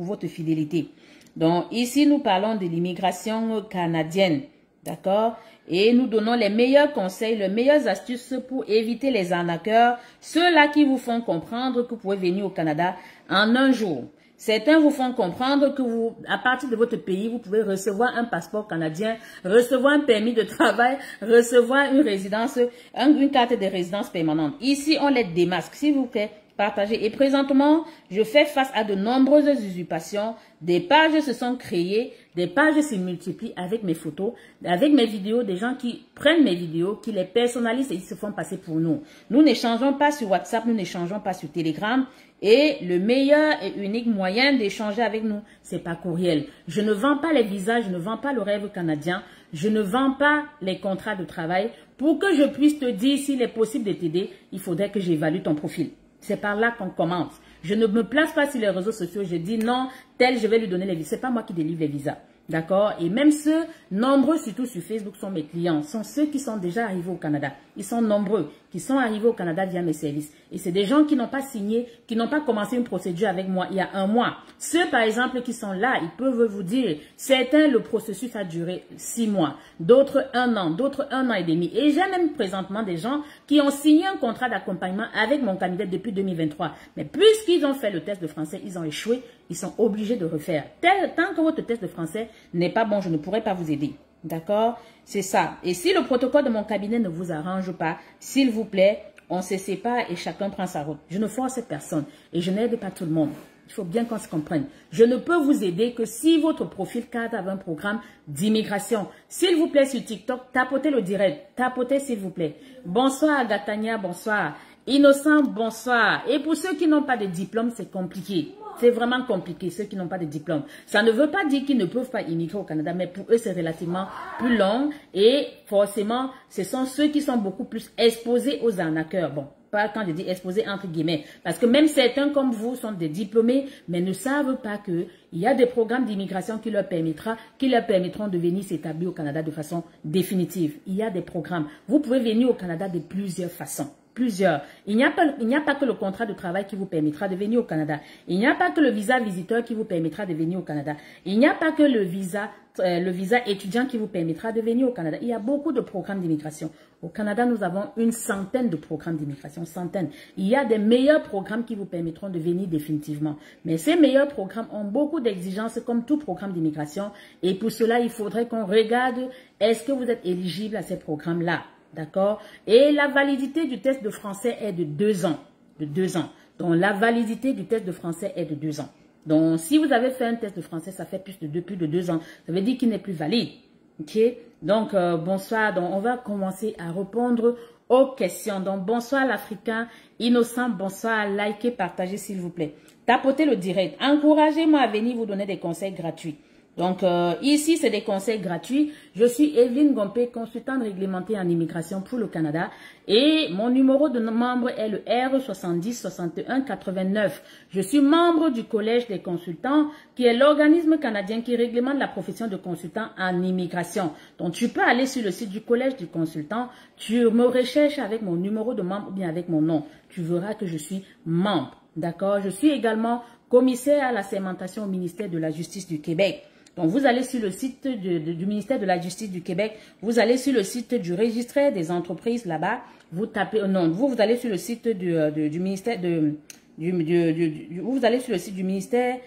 votre fidélité. Donc, ici, nous parlons de l'immigration canadienne, d'accord? Et nous donnons les meilleurs conseils, les meilleures astuces pour éviter les arnaqueurs, ceux-là qui vous font comprendre que vous pouvez venir au Canada en un jour. Certains vous font comprendre que à partir de votre pays, vous pouvez recevoir un passeport canadien, recevoir un permis de travail, recevoir une résidence, une carte de résidence permanente. Ici, on les démasque. S'il vous plaît, partagez. Et présentement, je fais face à de nombreuses usurpations. Des pages se sont créées, des pages se multiplient avec mes photos, avec mes vidéos, des gens qui prennent mes vidéos, qui les personnalisent et ils se font passer pour nous. Nous n'échangeons pas sur WhatsApp, nous n'échangeons pas sur Telegram. Et le meilleur et unique moyen d'échanger avec nous, c'est par courriel. Je ne vends pas les visas, je ne vends pas le rêve canadien, je ne vends pas les contrats de travail. Pour que je puisse te dire s'il est possible de t'aider, il faudrait que j'évalue ton profil. C'est par là qu'on commence. Je ne me place pas sur les réseaux sociaux, je dis non, tel je vais lui donner les visas. Ce n'est pas moi qui délivre les visas. D'accord? Et même ceux, nombreux surtout sur Facebook, sont mes clients, sont ceux qui sont déjà arrivés au Canada. Ils sont nombreux, qui sont arrivés au Canada via mes services. Et c'est des gens qui n'ont pas signé, qui n'ont pas commencé une procédure avec moi il y a un mois. Ceux, par exemple, qui sont là, ils peuvent vous dire, certains, le processus a duré 6 mois, d'autres 1 an, d'autres 1 an et demi. Et j'ai même présentement des gens qui ont signé un contrat d'accompagnement avec mon cabinet depuis 2023. Mais puisqu'ils ont fait le test de français, ils ont échoué, ils sont obligés de refaire. Tant que votre test de français n'est pas bon, je ne pourrai pas vous aider. D'accord? C'est ça. Et si le protocole de mon cabinet ne vous arrange pas, s'il vous plaît, on se sépare et chacun prend sa route. Je ne force personne et je n'aide pas tout le monde. Il faut bien qu'on se comprenne. Je ne peux vous aider que si votre profil cadre avec un programme d'immigration. S'il vous plaît, sur TikTok, tapotez le direct. Tapotez, s'il vous plaît. Bonsoir, Agatania, bonsoir. Innocent, bonsoir. Et pour ceux qui n'ont pas de diplôme, c'est compliqué. C'est vraiment compliqué, ceux qui n'ont pas de diplôme. Ça ne veut pas dire qu'ils ne peuvent pas immigrer au Canada, mais pour eux, c'est relativement plus long. Et forcément, ce sont ceux qui sont beaucoup plus exposés aux arnaqueurs. Bon, pas quand je dis exposés entre guillemets. Parce que même certains comme vous sont des diplômés, mais ne savent pas qu'il y a des programmes d'immigration qui leur permettront de venir s'établir au Canada de façon définitive. Il y a des programmes. Vous pouvez venir au Canada de plusieurs façons. Plusieurs. Il n'y a pas que le contrat de travail qui vous permettra de venir au Canada. Il n'y a pas que le visa visiteur qui vous permettra de venir au Canada. Il n'y a pas que le visa étudiant qui vous permettra de venir au Canada. Il y a beaucoup de programmes d'immigration. Au Canada, nous avons une centaine de programmes d'immigration, centaines. Il y a des meilleurs programmes qui vous permettront de venir définitivement. Mais ces meilleurs programmes ont beaucoup d'exigences comme tout programme d'immigration. Et pour cela, il faudrait qu'on regarde est-ce que vous êtes éligible à ces programmes-là. D'accord? Et la validité du test de français est de 2 ans. De 2 ans. Donc, la validité du test de français est de 2 ans. Donc, si vous avez fait un test de français, ça fait plus de 2 ans. Ça veut dire qu'il n'est plus valide. Ok? Donc, bonsoir. Donc, on va commencer à répondre aux questions. Donc, bonsoir l'Africain innocent, bonsoir, likez, partagez s'il vous plaît. Tapotez le direct. Encouragez-moi à venir vous donner des conseils gratuits. Donc, ici, c'est des conseils gratuits. Je suis Evelyne Gompé, consultante réglementée en immigration pour le Canada. Et mon numéro de membre est le R706189. Je suis membre du Collège des consultants, qui est l'organisme canadien qui réglemente la profession de consultant en immigration. Donc, tu peux aller sur le site du Collège du consultant. Tu me recherches avec mon numéro de membre ou bien avec mon nom. Tu verras que je suis membre. D'accord? Je suis également commissaire à la segmentation au ministère de la Justice du Québec. Donc, vous allez sur le site du ministère de la Justice du Québec, vous allez sur le site du registre des entreprises là-bas, vous tapez, non, vous allez sur le site du ministère vous allez sur le site du ministère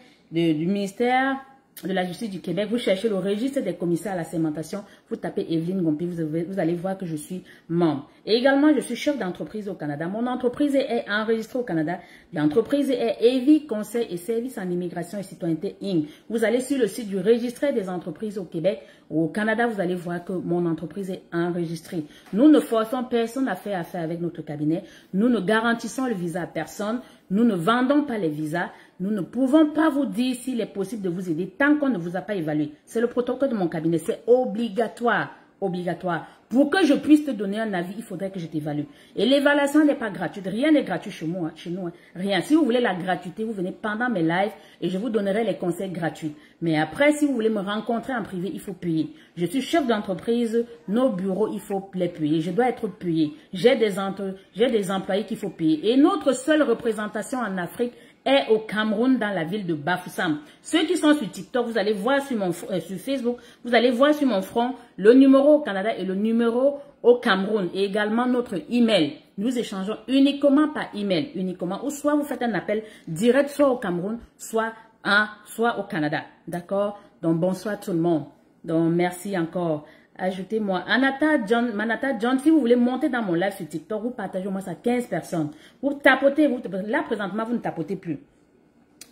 de la Justice du Québec, vous cherchez le registre des commissaires à la segmentation, vous tapez Evelyne Gompé, vous allez voir que je suis membre. Et également, je suis chef d'entreprise au Canada. Mon entreprise est enregistrée au Canada. L'entreprise est EVI Conseil et Services en Immigration et Citoyenneté Inc. Vous allez sur le site du registre des entreprises au Québec. Au Canada, vous allez voir que mon entreprise est enregistrée. Nous ne forçons personne à faire affaire avec notre cabinet. Nous ne garantissons le visa à personne. Nous ne vendons pas les visas. Nous ne pouvons pas vous dire s'il est possible de vous aider tant qu'on ne vous a pas évalué. C'est le protocole de mon cabinet. C'est obligatoire. Obligatoire. Pour que je puisse te donner un avis, il faudrait que je t'évalue. Et l'évaluation n'est pas gratuite. Rien n'est gratuit chez moi, chez nous. Rien. Si vous voulez la gratuité, vous venez pendant mes lives et je vous donnerai les conseils gratuits. Mais après, si vous voulez me rencontrer en privé, il faut payer. Je suis chef d'entreprise. Nos bureaux, il faut les payer. Je dois être payé. J'ai des employés qu'il faut payer. Et notre seule représentation en Afrique est au Cameroun, dans la ville de Bafoussam. Ceux qui sont sur TikTok, vous allez voir sur Facebook, vous allez voir sur mon front le numéro au Canada et le numéro au Cameroun. Et également notre email. Nous échangeons uniquement par email. Uniquement. Ou soit vous faites un appel direct, soit au Cameroun, soit au Canada. D'accord? Donc, bonsoir tout le monde. Donc, merci encore. Ajoutez-moi. Manata John, si vous voulez monter dans mon live sur TikTok, vous partagez au moins ça 15 personnes. Vous tapotez, là présentement, vous ne tapotez plus.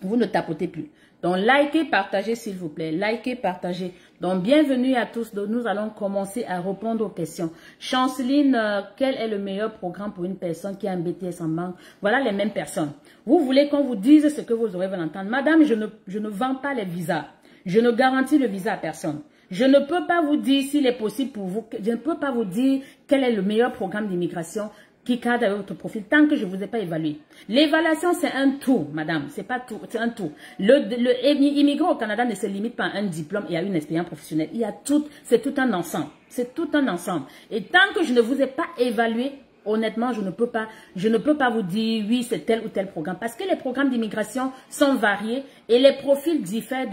Vous ne tapotez plus. Donc, likez, partagez s'il vous plaît. Likez, partagez. Donc, bienvenue à tous. Donc, nous allons commencer à répondre aux questions. Chanceline, quel est le meilleur programme pour une personne qui a un BTS en banque? Voilà les mêmes personnes. Vous voulez qu'on vous dise ce que vos oreilles veulent entendre. Madame, je ne vends pas les visas. Je ne garantis le visa à personne. Je ne peux pas vous dire s'il est possible pour vous. Je ne peux pas vous dire quel est le meilleur programme d'immigration qui cadre avec votre profil tant que je ne vous ai pas évalué. L'évaluation, c'est un tout, madame. C'est pas tout, c'est un tout. Immigrer au Canada ne se limite pas à un diplôme et à une expérience professionnelle. Il y a tout, c'est tout un ensemble. C'est tout un ensemble. Et tant que je ne vous ai pas évalué, honnêtement, je ne peux pas vous dire oui, c'est tel ou tel programme. Parce que les programmes d'immigration sont variés et les profils diffèrent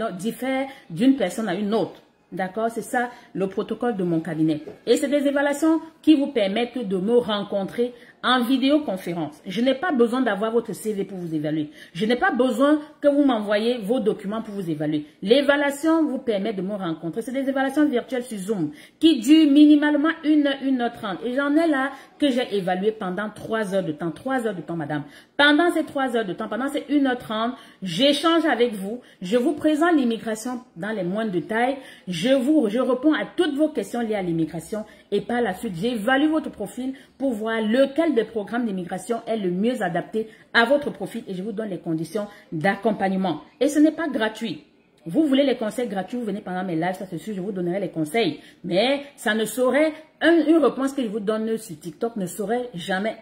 d'une personne à une autre. D'accord, c'est ça le protocole de mon cabinet. Et c'est des évaluations qui vous permettent de me rencontrer en vidéoconférence. Je n'ai pas besoin d'avoir votre CV pour vous évaluer. Je n'ai pas besoin que vous m'envoyiez vos documents pour vous évaluer. L'évaluation vous permet de me rencontrer. C'est des évaluations virtuelles sur Zoom qui durent minimalement 1h30. Et j'en ai là que j'ai évalué pendant 3 heures de temps. 3 heures de temps, madame. Pendant ces 3 heures de temps, pendant ces 1h30, j'échange avec vous. Je vous présente l'immigration dans les moindres détails. Je réponds à toutes vos questions liées à l'immigration. Et par la suite, j'évalue votre profil pour voir lequel des programmes d'immigration est le mieux adapté à votre profil et je vous donne les conditions d'accompagnement. Et ce n'est pas gratuit. Vous voulez les conseils gratuits, vous venez pendant mes lives, ça c'est sûr, je vous donnerai les conseils. Mais ça ne saurait, une réponse que je vous donne sur TikTok ne saurait jamais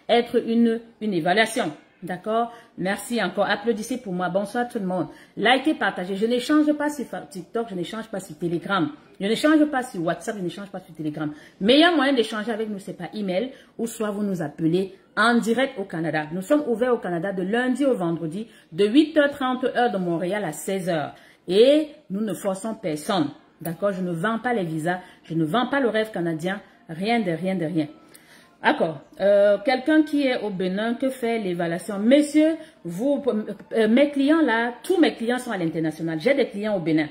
être une évaluation. D'accord? Merci encore. Applaudissez pour moi. Bonsoir tout le monde. Likez, partagez. Je n'échange pas sur TikTok, je n'échange pas sur Telegram. Je n'échange pas sur WhatsApp, je n'échange pas sur Telegram. Meilleur moyen d'échanger avec nous, c'est par email ou soit vous nous appelez en direct au Canada. Nous sommes ouverts au Canada de lundi au vendredi de 8h30 heure de Montréal à 16h. Et nous ne forçons personne. D'accord? Je ne vends pas les visas. Je ne vends pas le rêve canadien. Rien de rien de rien. D'accord. Quelqu'un qui est au Bénin, que fait l'évaluation? Messieurs, mes clients là, tous mes clients sont à l'international. J'ai des clients au Bénin,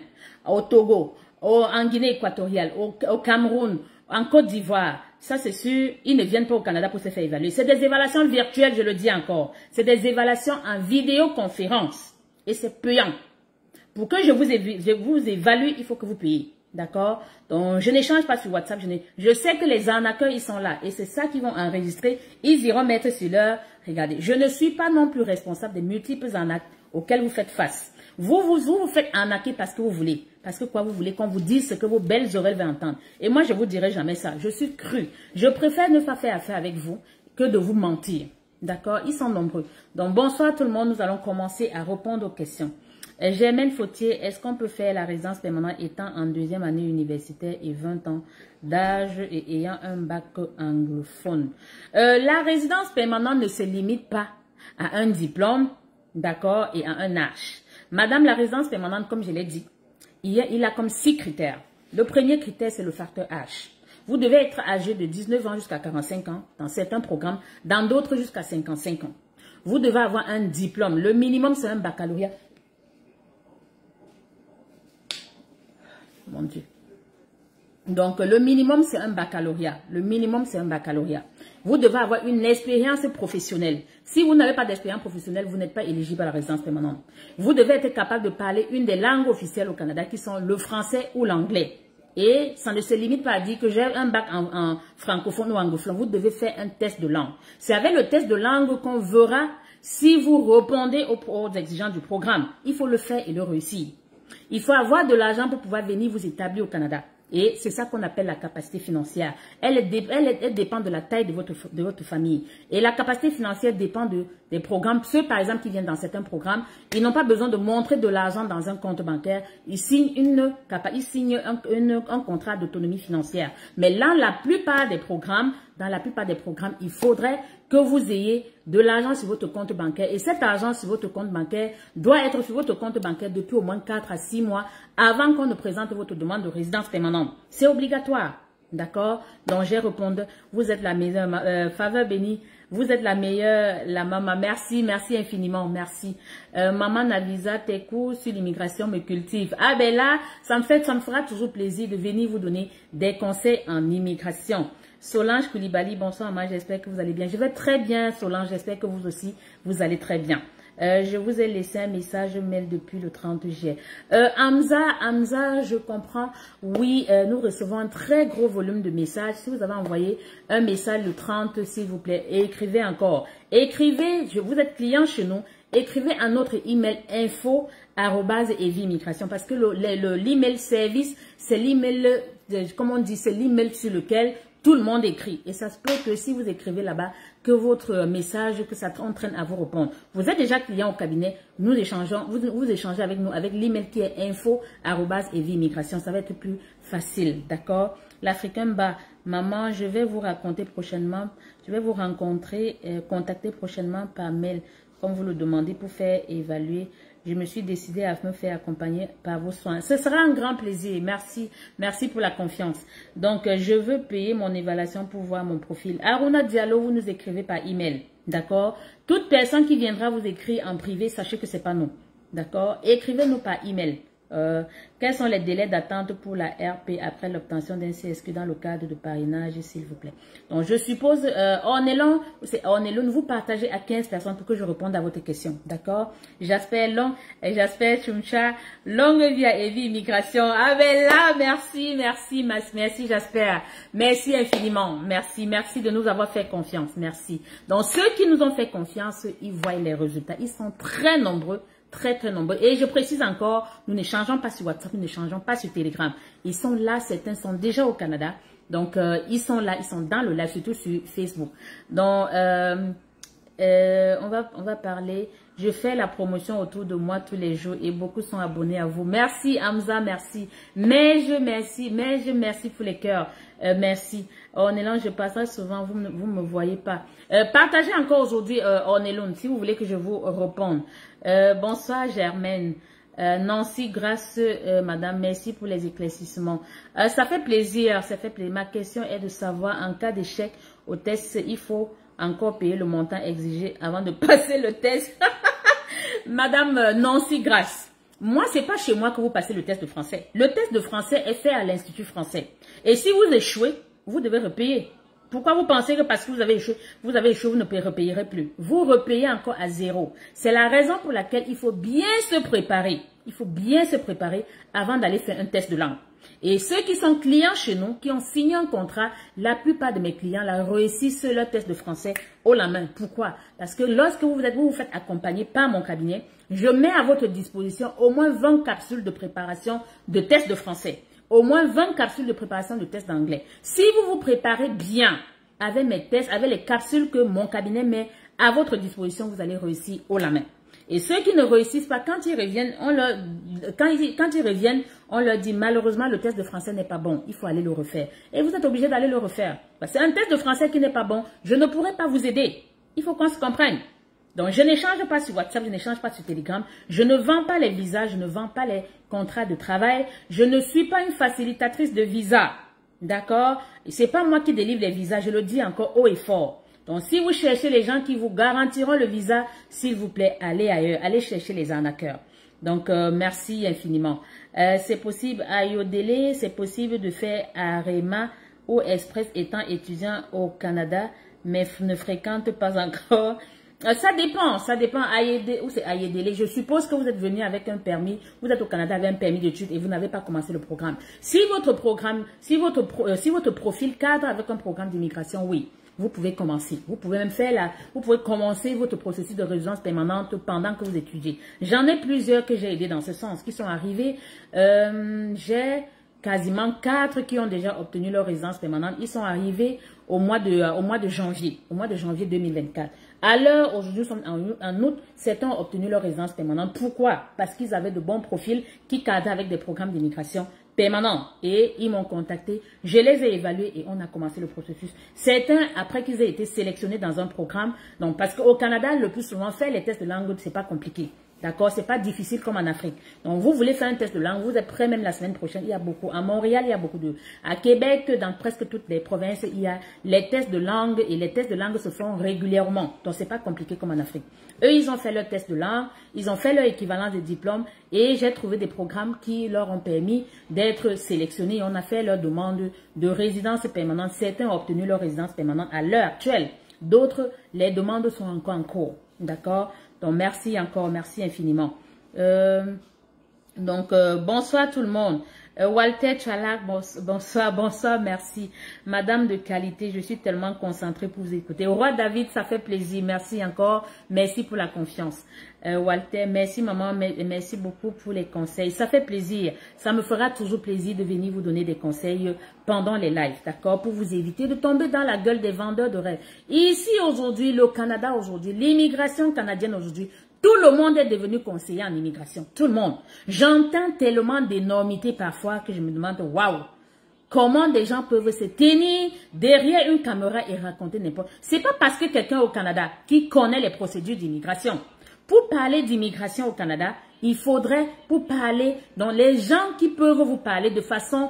au Togo, en Guinée équatoriale, au Cameroun, en Côte d'Ivoire. Ça, c'est sûr, ils ne viennent pas au Canada pour se faire évaluer. C'est des évaluations virtuelles, je le dis encore. C'est des évaluations en vidéoconférence. Et c'est payant. Pour que je vous évalue, il faut que vous payiez. D'accord? Donc, je n'échange pas sur WhatsApp. Je sais que les arnaqueurs, ils sont là. Et c'est ça qu'ils vont enregistrer. Ils iront mettre sur leur... Regardez, je ne suis pas non plus responsable des multiples arnaques auxquelles vous faites face. Vous faites arnaquer parce que vous voulez. Parce que quoi, vous voulez qu'on vous dise ce que vos belles oreilles veulent entendre. Et moi, je vous dirai jamais ça. Je suis crue. Je préfère ne pas faire affaire avec vous que de vous mentir. D'accord? Ils sont nombreux. Donc, bonsoir tout le monde. Nous allons commencer à répondre aux questions. Germaine Fautier, est-ce qu'on peut faire la résidence permanente étant en deuxième année universitaire et 20 ans d'âge et ayant un bac anglophone? La résidence permanente ne se limite pas à un diplôme, d'accord, et à un âge. Madame, la résidence permanente, comme je l'ai dit, il a comme 6 critères. Le premier critère, c'est le facteur âge. Vous devez être âgé de 19 ans jusqu'à 45 ans dans certains programmes, dans d'autres jusqu'à 55 ans. Vous devez avoir un diplôme. Le minimum, c'est un baccalauréat. Mon Dieu. Donc, le minimum, c'est un baccalauréat. Le minimum, c'est un baccalauréat. Vous devez avoir une expérience professionnelle. Si vous n'avez pas d'expérience professionnelle, vous n'êtes pas éligible à la résidence permanente. Vous devez être capable de parler une des langues officielles au Canada, qui sont le français ou l'anglais. Et ça ne se limite pas à dire que j'ai un bac en francophone ou anglophone. Vous devez faire un test de langue. C'est avec le test de langue qu'on verra si vous répondez aux exigences du programme. Il faut le faire et le réussir. Il faut avoir de l'argent pour pouvoir venir vous établir au Canada. Et c'est ça qu'on appelle la capacité financière. Elle dépend de la taille de votre famille. Et la capacité financière dépend des programmes. Ceux, par exemple, qui viennent dans certains programmes, ils n'ont pas besoin de montrer de l'argent dans un compte bancaire. Ils signent un contrat d'autonomie financière. Mais là, dans la plupart des programmes, il faudrait que vous ayez de l'argent sur votre compte bancaire. Et cet argent sur votre compte bancaire doit être sur votre compte bancaire depuis au moins 4 à 6 mois avant qu'on ne présente votre demande de résidence permanente. C'est obligatoire. D'accord? Donc, j'ai répondu, vous êtes la meilleure, faveur bénie, vous êtes la meilleure, la maman. Merci, merci infiniment, merci. Maman Navisa, tes cours sur l'immigration me cultivent. Ah ben là, ça me fera toujours plaisir de venir vous donner des conseils en immigration. Solange Koulibaly, bonsoir, moi j'espère que vous allez bien. Je vais très bien, Solange, j'espère que vous aussi, vous allez très bien. Je vous ai laissé un message mail depuis le 30 juillet. Hamza, je comprends. Oui, nous recevons un très gros volume de messages. Si vous avez envoyé un message le 30, s'il vous plaît, et écrivez encore. Écrivez, vous êtes client chez nous, écrivez à notre email info@eviimmigration parce que l'email service, c'est l'email, comment on dit, c'est l'email sur lequel tout le monde écrit. Et ça se peut que si vous écrivez là-bas, que votre message, que ça entraîne à vous répondre. Vous êtes déjà client au cabinet, nous échangeons, vous échangez avec nous, avec l'email qui est info@eviimmigration. Ça va être plus facile, d'accord? L'Africain bas, maman, je vais vous raconter prochainement, je vais vous contacter prochainement par mail, comme vous le demandez, pour faire évaluer. Je me suis décidée à me faire accompagner par vos soins. Ce sera un grand plaisir. Merci. Merci pour la confiance. Donc, je veux payer mon évaluation pour voir mon profil. Aruna Diallo, vous nous écrivez par email. D'accord? Toute personne qui viendra vous écrire en privé, sachez que c'est pas nous. D'accord? Écrivez-nous par email. Quels sont les délais d'attente pour la RP après l'obtention d'un CSQ dans le cadre de parrainage, s'il vous plaît? Donc, je suppose, Ornelon, vous partagez à 15 personnes pour que je réponde à votre question. D'accord? Jasper Long et Jasper Chumcha, longue vie à Evie Immigration. Ah ben là, merci Jasper. Merci infiniment. Merci de nous avoir fait confiance. Merci. Donc, ceux qui nous ont fait confiance, ils voient les résultats. Ils sont très nombreux. Très nombreux. Et je précise encore, nous n'échangeons pas sur WhatsApp, nous n'échangeons pas sur Telegram. Ils sont là, certains sont déjà au Canada. Donc, ils sont là, ils sont dans le live, surtout sur Facebook. Donc, on va parler. Je fais la promotion autour de moi tous les jours et beaucoup sont abonnés à vous. Merci Hamza, merci. Mais je merci pour les cœurs. Merci. Ornelon, je passerai souvent, vous me voyez pas. Partagez encore aujourd'hui, Ornelon, si vous voulez que je vous réponde. Bonsoir Germaine. Nancy, grâce madame, merci pour les éclaircissements. Ça fait plaisir, Ma question est de savoir, en cas d'échec au test, il faut encore payer le montant exigé avant de passer le test. Madame Nancy Grasse, moi, c'est pas chez moi que vous passez le test de français. Le test de français est fait à l'Institut français. Et si vous échouez, vous devez repayer. Pourquoi vous pensez que parce que vous avez échoué, vous ne repayerez plus? Vous repayez encore à zéro. C'est la raison pour laquelle il faut bien se préparer. Il faut bien se préparer avant d'aller faire un test de langue. Et ceux qui sont clients chez nous, qui ont signé un contrat, la plupart de mes clients là, réussissent leur test de français haut la main. Pourquoi? Parce que lorsque vous vous faites accompagner par mon cabinet, je mets à votre disposition au moins 20 capsules de préparation de test de français. Au moins 20 capsules de préparation de test d'anglais. Si vous vous préparez bien avec mes tests, avec les capsules que mon cabinet met à votre disposition, vous allez réussir haut la main. Et ceux qui ne réussissent pas, quand ils reviennent, on leur dit malheureusement le test de français n'est pas bon, il faut aller le refaire. Et vous êtes obligé d'aller le refaire. Parce que c'est un test de français qui n'est pas bon, je ne pourrai pas vous aider. Il faut qu'on se comprenne. Donc je n'échange pas sur WhatsApp, je n'échange pas sur Telegram, je ne vends pas les visas, je ne vends pas les contrats de travail, je ne suis pas une facilitatrice de visa. D'accord? C'est pas moi qui délivre les visas, je le dis encore haut et fort. Donc, si vous cherchez les gens qui vous garantiront le visa, s'il vous plaît, allez ailleurs. Allez chercher les arnaqueurs. Donc, merci infiniment. C'est possible à Yodélé, c'est possible de faire Arema ou Express étant étudiant au Canada, mais ne fréquente pas encore. Ça dépend. Ou c'est Ayedele. Je suppose que vous êtes venu avec un permis, vous êtes au Canada avec un permis d'études et vous n'avez pas commencé le programme. Si votre profil cadre avec un programme d'immigration, oui. Vous pouvez commencer. Vous pouvez même vous pouvez commencer votre processus de résidence permanente pendant que vous étudiez. J'en ai plusieurs que j'ai aidés dans ce sens, qui sont arrivés. J'ai quasiment 4 qui ont déjà obtenu leur résidence permanente. Ils sont arrivés au mois de janvier 2024. À l'heure, aujourd'hui, nous sommes en août, certains ont obtenu leur résidence permanente. Pourquoi? Parce qu'ils avaient de bons profils qui cadraient avec des programmes d'immigration permanent. Et ils m'ont contacté, je les ai évalués et on a commencé le processus. Certains, après qu'ils aient été sélectionnés dans un programme, donc parce qu'au Canada, le plus souvent, faire les tests de langue, c'est pas compliqué. D'accord, c'est pas difficile comme en Afrique. Donc, vous voulez faire un test de langue, vous êtes prêt même la semaine prochaine. Il y a beaucoup. À Montréal, il y a beaucoup de. À Québec, dans presque toutes les provinces, il y a les tests de langue et les tests de langue se font régulièrement. Donc, c'est pas compliqué comme en Afrique. Eux, ils ont fait leur test de langue, ils ont fait leur équivalent de diplôme et j'ai trouvé des programmes qui leur ont permis d'être sélectionnés. On a fait leur demande de résidence permanente. Certains ont obtenu leur résidence permanente à l'heure actuelle. D'autres, les demandes sont encore en cours. D'accord? Donc, merci encore, merci infiniment. Bonsoir tout le monde. Walter Chalak, bonsoir, merci. Madame de qualité, je suis tellement concentrée pour vous écouter. Roi David, ça fait plaisir, merci encore. Merci pour la confiance. Walter, merci maman, merci beaucoup pour les conseils. Ça fait plaisir, ça me fera toujours plaisir de venir vous donner des conseils pendant les lives, d'accord? Pour vous éviter de tomber dans la gueule des vendeurs de rêves. Ici aujourd'hui, le Canada aujourd'hui, l'immigration canadienne aujourd'hui, tout le monde est devenu conseiller en immigration. Tout le monde. J'entends tellement d'énormités parfois que je me demande, waouh, comment des gens peuvent se tenir derrière une caméra et raconter n'importe. C'est pas parce que quelqu'un au Canada qui connaît les procédures d'immigration. Pour parler d'immigration au Canada, il faudrait, pour parler, dans les gens qui peuvent vous parler de façon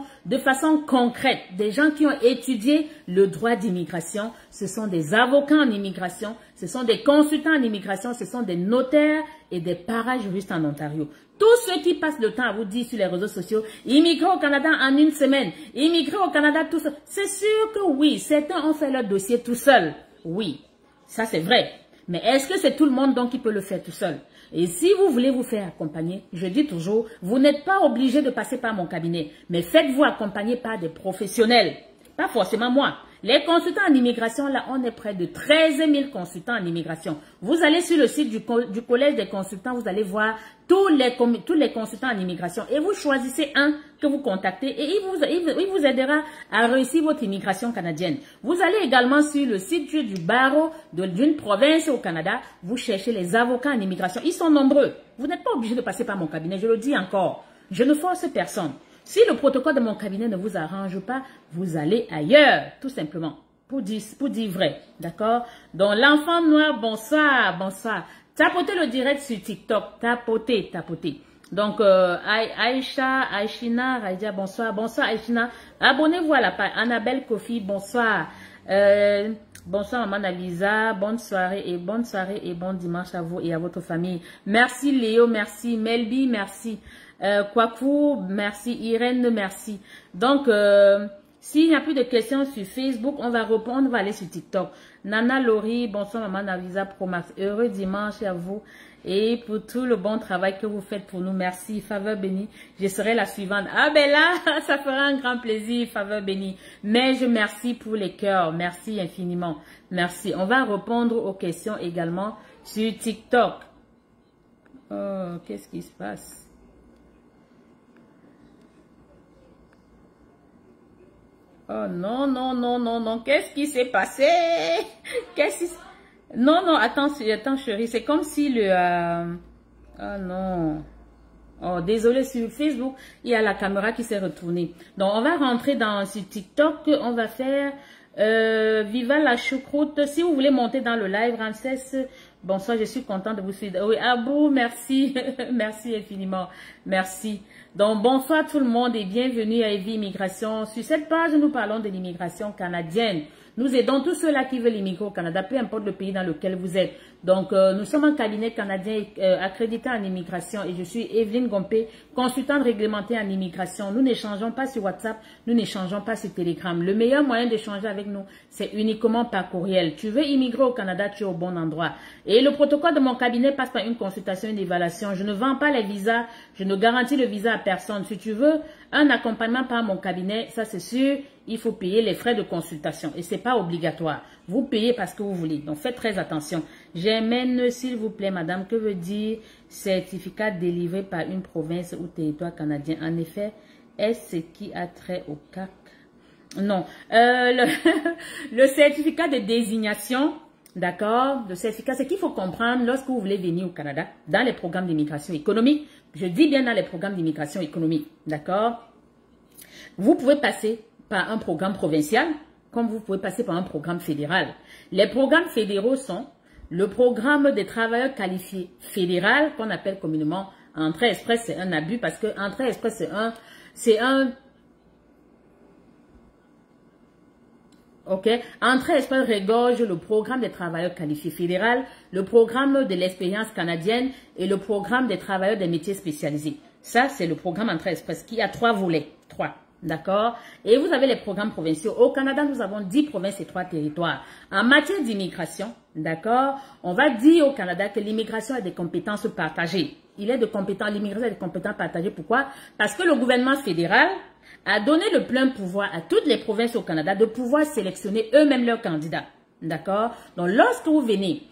concrète, des gens qui ont étudié le droit d'immigration, ce sont des avocats en immigration, ce sont des consultants en immigration, ce sont des notaires et des parajuristes en Ontario. Tous ceux qui passent le temps à vous dire sur les réseaux sociaux, immigrer au Canada en une semaine, immigrer au Canada tout seul, c'est sûr que oui, certains ont fait leur dossier tout seul. Oui, ça c'est vrai. Mais est-ce que c'est tout le monde donc qui peut le faire tout seul? Et si vous voulez vous faire accompagner, je dis toujours, vous n'êtes pas obligé de passer par mon cabinet, mais faites-vous accompagner par des professionnels. Pas forcément moi. Les consultants en immigration, là, on est près de 13 000 consultants en immigration. Vous allez sur le site du Collège des consultants, vous allez voir tous les consultants en immigration. Et vous choisissez un que vous contactez et il vous aidera à réussir votre immigration canadienne. Vous allez également sur le site du barreau d'une province au Canada. Vous cherchez les avocats en immigration. Ils sont nombreux. Vous n'êtes pas obligé de passer par mon cabinet. Je le dis encore. Je ne force personne. Si le protocole de mon cabinet ne vous arrange pas, vous allez ailleurs, tout simplement, pour dire vrai, d'accord? Donc, l'enfant noir, bonsoir, bonsoir. Tapotez le direct sur TikTok, tapotez. Donc, Aïchina, Raïdia, bonsoir, bonsoir Aïchina. Abonnez-vous à la page. Annabelle Kofi, bonsoir. Bonsoir Maman Navisa, bonne soirée et bon dimanche à vous et à votre famille. Merci Léo, merci Melby, merci. Kwaku, merci. Irène, merci. Donc, S'il n'y a plus de questions sur Facebook, on va reprendre, on va aller sur TikTok. Nana Laurie, bonsoir maman Navisa Promax. Heureux dimanche à vous et pour tout le bon travail que vous faites pour nous. Merci, faveur bénie. Je serai la suivante. Ah ben là, ça fera un grand plaisir, faveur bénie. Mais je merci pour les cœurs. Merci infiniment. Merci. On va répondre aux questions également sur TikTok. Oh, qu'est-ce qui se passe? Oh non, non, non, non, non. Qu'est-ce qui s'est passé? Qu'est-ce qui... Non, non, attends, attends chérie. C'est comme si le... Oh non. Oh, désolé, sur Facebook, il y a la caméra qui s'est retournée. Donc, on va rentrer sur TikTok. On va faire... Viva la choucroute. Si vous voulez monter dans le live, Ramsès... Bonsoir, je suis contente de vous suivre. Oui, Abou, merci. Merci infiniment. Merci. Donc, bonsoir tout le monde et bienvenue à Evie Immigration. Sur cette page, nous parlons de l'immigration canadienne. Nous aidons tous ceux-là qui veulent immigrer au Canada, peu importe le pays dans lequel vous êtes. Donc, nous sommes un cabinet canadien accrédité en immigration et je suis Evelyne Gompé, consultante réglementée en immigration. Nous n'échangeons pas sur WhatsApp, nous n'échangeons pas sur Telegram. Le meilleur moyen d'échanger avec nous, c'est uniquement par courriel. Tu veux immigrer au Canada, tu es au bon endroit. Et le protocole de mon cabinet passe par une consultation, une évaluation. Je ne vends pas les visas, je ne garantis le visa à personne. Si tu veux un accompagnement par mon cabinet, ça c'est sûr, il faut payer les frais de consultation et c'est pas obligatoire. Vous payez parce que vous voulez. Donc faites très attention. J'amène, s'il vous plaît, madame, que veut dire certificat délivré par une province ou territoire canadien? En effet, est-ce qui a trait au CAC? Non. Le certificat de désignation, d'accord? Le certificat, c'est qu'il faut comprendre lorsque vous voulez venir au Canada, dans les programmes d'immigration économique. Je dis bien dans les programmes d'immigration économique, d'accord? Vous pouvez passer par un programme provincial, comme vous pouvez passer par un programme fédéral. Les programmes fédéraux sont le programme des travailleurs qualifiés fédéral, qu'on appelle communément Entrée Express, c'est un abus, parce que Entrée Express, ok, Entrée Express regorge le programme des travailleurs qualifiés fédéral, le programme de l'expérience canadienne et le programme des travailleurs des métiers spécialisés. Ça, c'est le programme Entrée Express qui a 3 volets. 3. D'accord? Et vous avez les programmes provinciaux. Au Canada, nous avons 10 provinces et 3 territoires. En matière d'immigration, d'accord, on va dire au Canada que l'immigration a des compétences partagées. L'immigration a des compétences partagées. Pourquoi? Parce que le gouvernement fédéral a donné le plein pouvoir à toutes les provinces au Canada de pouvoir sélectionner eux-mêmes leurs candidats. D'accord? Donc, lorsque vous venez,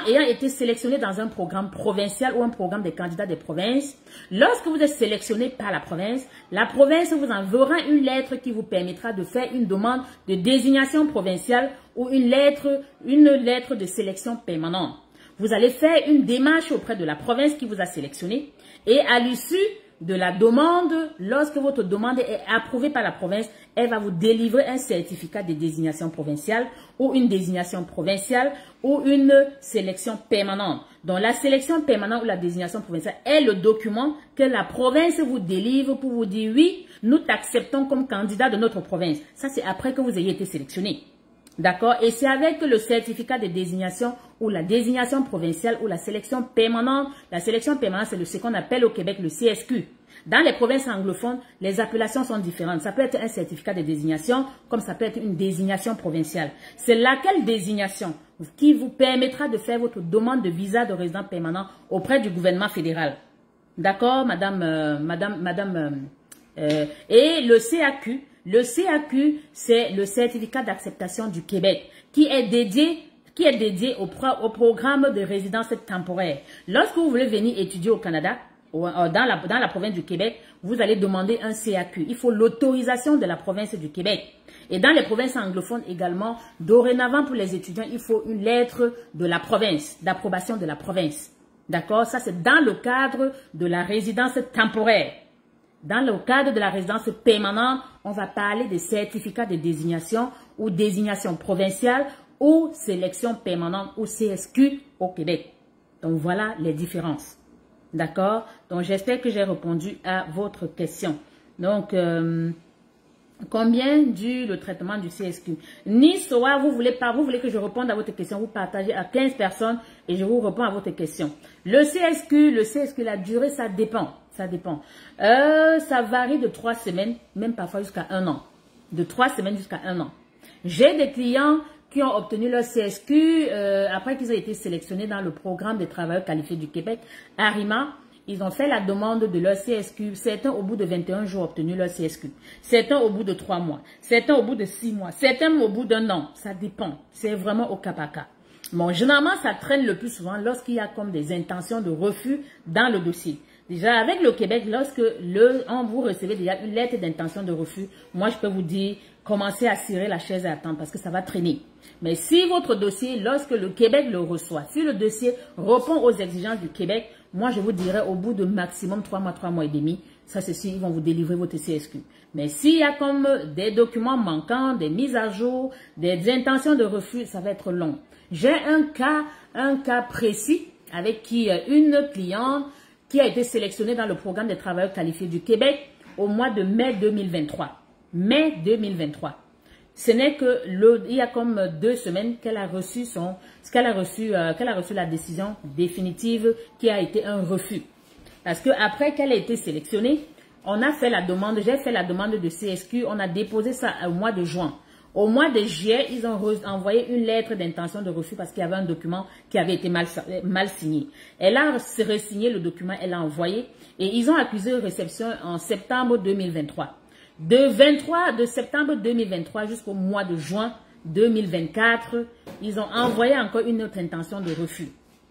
ayant été sélectionné dans un programme provincial ou un programme des candidats des provinces, lorsque vous êtes sélectionné par la province vous enverra une lettre qui vous permettra de faire une demande de désignation provinciale ou une lettre de sélection permanente. Vous allez faire une démarche auprès de la province qui vous a sélectionné et à l'issue de la demande, lorsque votre demande est approuvée par la province, elle va vous délivrer un certificat de désignation provinciale ou une désignation provinciale ou une sélection permanente. Donc la sélection permanente ou la désignation provinciale est le document que la province vous délivre pour vous dire oui, nous t'acceptons comme candidat de notre province. Ça c'est après que vous ayez été sélectionné. D'accord? Et c'est avec le certificat de désignation ou la désignation provinciale ou la sélection permanente. La sélection permanente, c'est ce qu'on appelle au Québec le CSQ. Dans les provinces anglophones, les appellations sont différentes. Ça peut être un certificat de désignation, comme ça peut être une désignation provinciale. C'est laquelle désignation qui vous permettra de faire votre demande de visa de résident permanent auprès du gouvernement fédéral. D'accord, et le CAQ. Le CAQ, c'est le certificat d'acceptation du Québec qui est dédié au programme de résidence temporaire. Lorsque vous voulez venir étudier au Canada, dans la province du Québec, vous allez demander un CAQ. Il faut l'autorisation de la province du Québec. Et dans les provinces anglophones également, dorénavant pour les étudiants, il faut une lettre de la province, d'approbation de la province. D'accord? Ça, c'est dans le cadre de la résidence temporaire. Dans le cadre de la résidence permanente, on va parler des certificats de désignation ou désignation provinciale ou sélection permanente ou CSQ au Québec. Donc, voilà les différences. D'accord? Donc, j'espère que j'ai répondu à votre question. Donc, combien dure le traitement du CSQ? Nisoa, vous voulez que je réponde à votre question, vous partagez à 15 personnes et je vous réponds à votre question. Le CSQ, la durée, ça dépend. Ça dépend. Ça varie de 3 semaines, même parfois jusqu'à 1 an. De 3 semaines jusqu'à 1 an. J'ai des clients qui ont obtenu leur CSQ après qu'ils aient été sélectionnés dans le programme des travailleurs qualifiés du Québec, ARIMA. Ils ont fait la demande de leur CSQ. Certains au bout de 21 jours ont obtenu leur CSQ. Certains au bout de 3 mois. Certains au bout de 6 mois. Certains au bout d'1 an. Ça dépend. C'est vraiment au cas par cas. Bon, généralement, ça traîne le plus souvent lorsqu'il y a comme des intentions de refus dans le dossier. Déjà, avec le Québec, lorsque vous recevez déjà une lettre d'intention de refus, moi, je peux vous dire, commencez à cirer la chaise et attendre parce que ça va traîner. Mais si votre dossier, lorsque le Québec le reçoit, si le dossier répond aux exigences du Québec, moi, je vous dirais au bout de maximum 3 mois et demi, ça c'est sûr, ils vont vous délivrer votre CSQ. Mais s'il y a comme des documents manquants, des mises à jour, des intentions de refus, ça va être long. J'ai un cas précis avec une cliente qui a été sélectionnée dans le programme des travailleurs qualifiés du Québec au mois de mai 2023. Mai 2023. Ce n'est que il y a comme 2 semaines qu'elle a reçu qu'elle a reçu la décision définitive qui a été un refus. Parce que après qu'elle a été sélectionnée, on a fait la demande, j'ai fait la demande de CSQ, on a déposé ça au mois de juin. Au mois de juillet, ils ont envoyé une lettre d'intention de refus parce qu'il y avait un document qui avait été mal signé. Elle a re-signé le document, elle l'a envoyé et ils ont accusé réception en septembre 2023. De septembre 2023 jusqu'au mois de juin 2024, ils ont envoyé encore une autre intention de refus.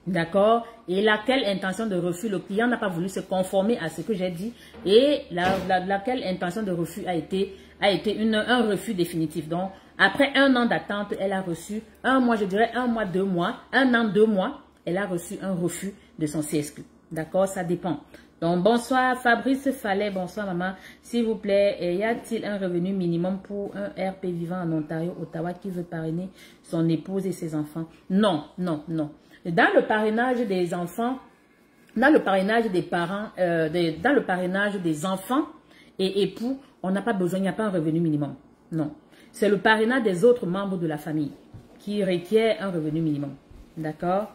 D'accord? Et laquelle intention de refus, le client n'a pas voulu se conformer à ce que j'ai dit. Et laquelle intention de refus a été un refus définitif. Donc, après 1 an d'attente, elle a reçu 1 mois, je dirais 1 mois, 2 mois, 1 an, 2 mois, elle a reçu un refus de son CSQ. D'accord? Ça dépend. Donc, bonsoir Fabrice Fallet, bonsoir maman. S'il vous plaît, y a-t-il un revenu minimum pour un RP vivant en Ontario, Ottawa, qui veut parrainer son épouse et ses enfants? Non, non, non. Dans le parrainage des enfants, dans le parrainage des parents, dans le parrainage des enfants et époux, on n'a pas besoin, il n'y a pas un revenu minimum. Non. C'est le parrainage des autres membres de la famille qui requiert un revenu minimum. D'accord?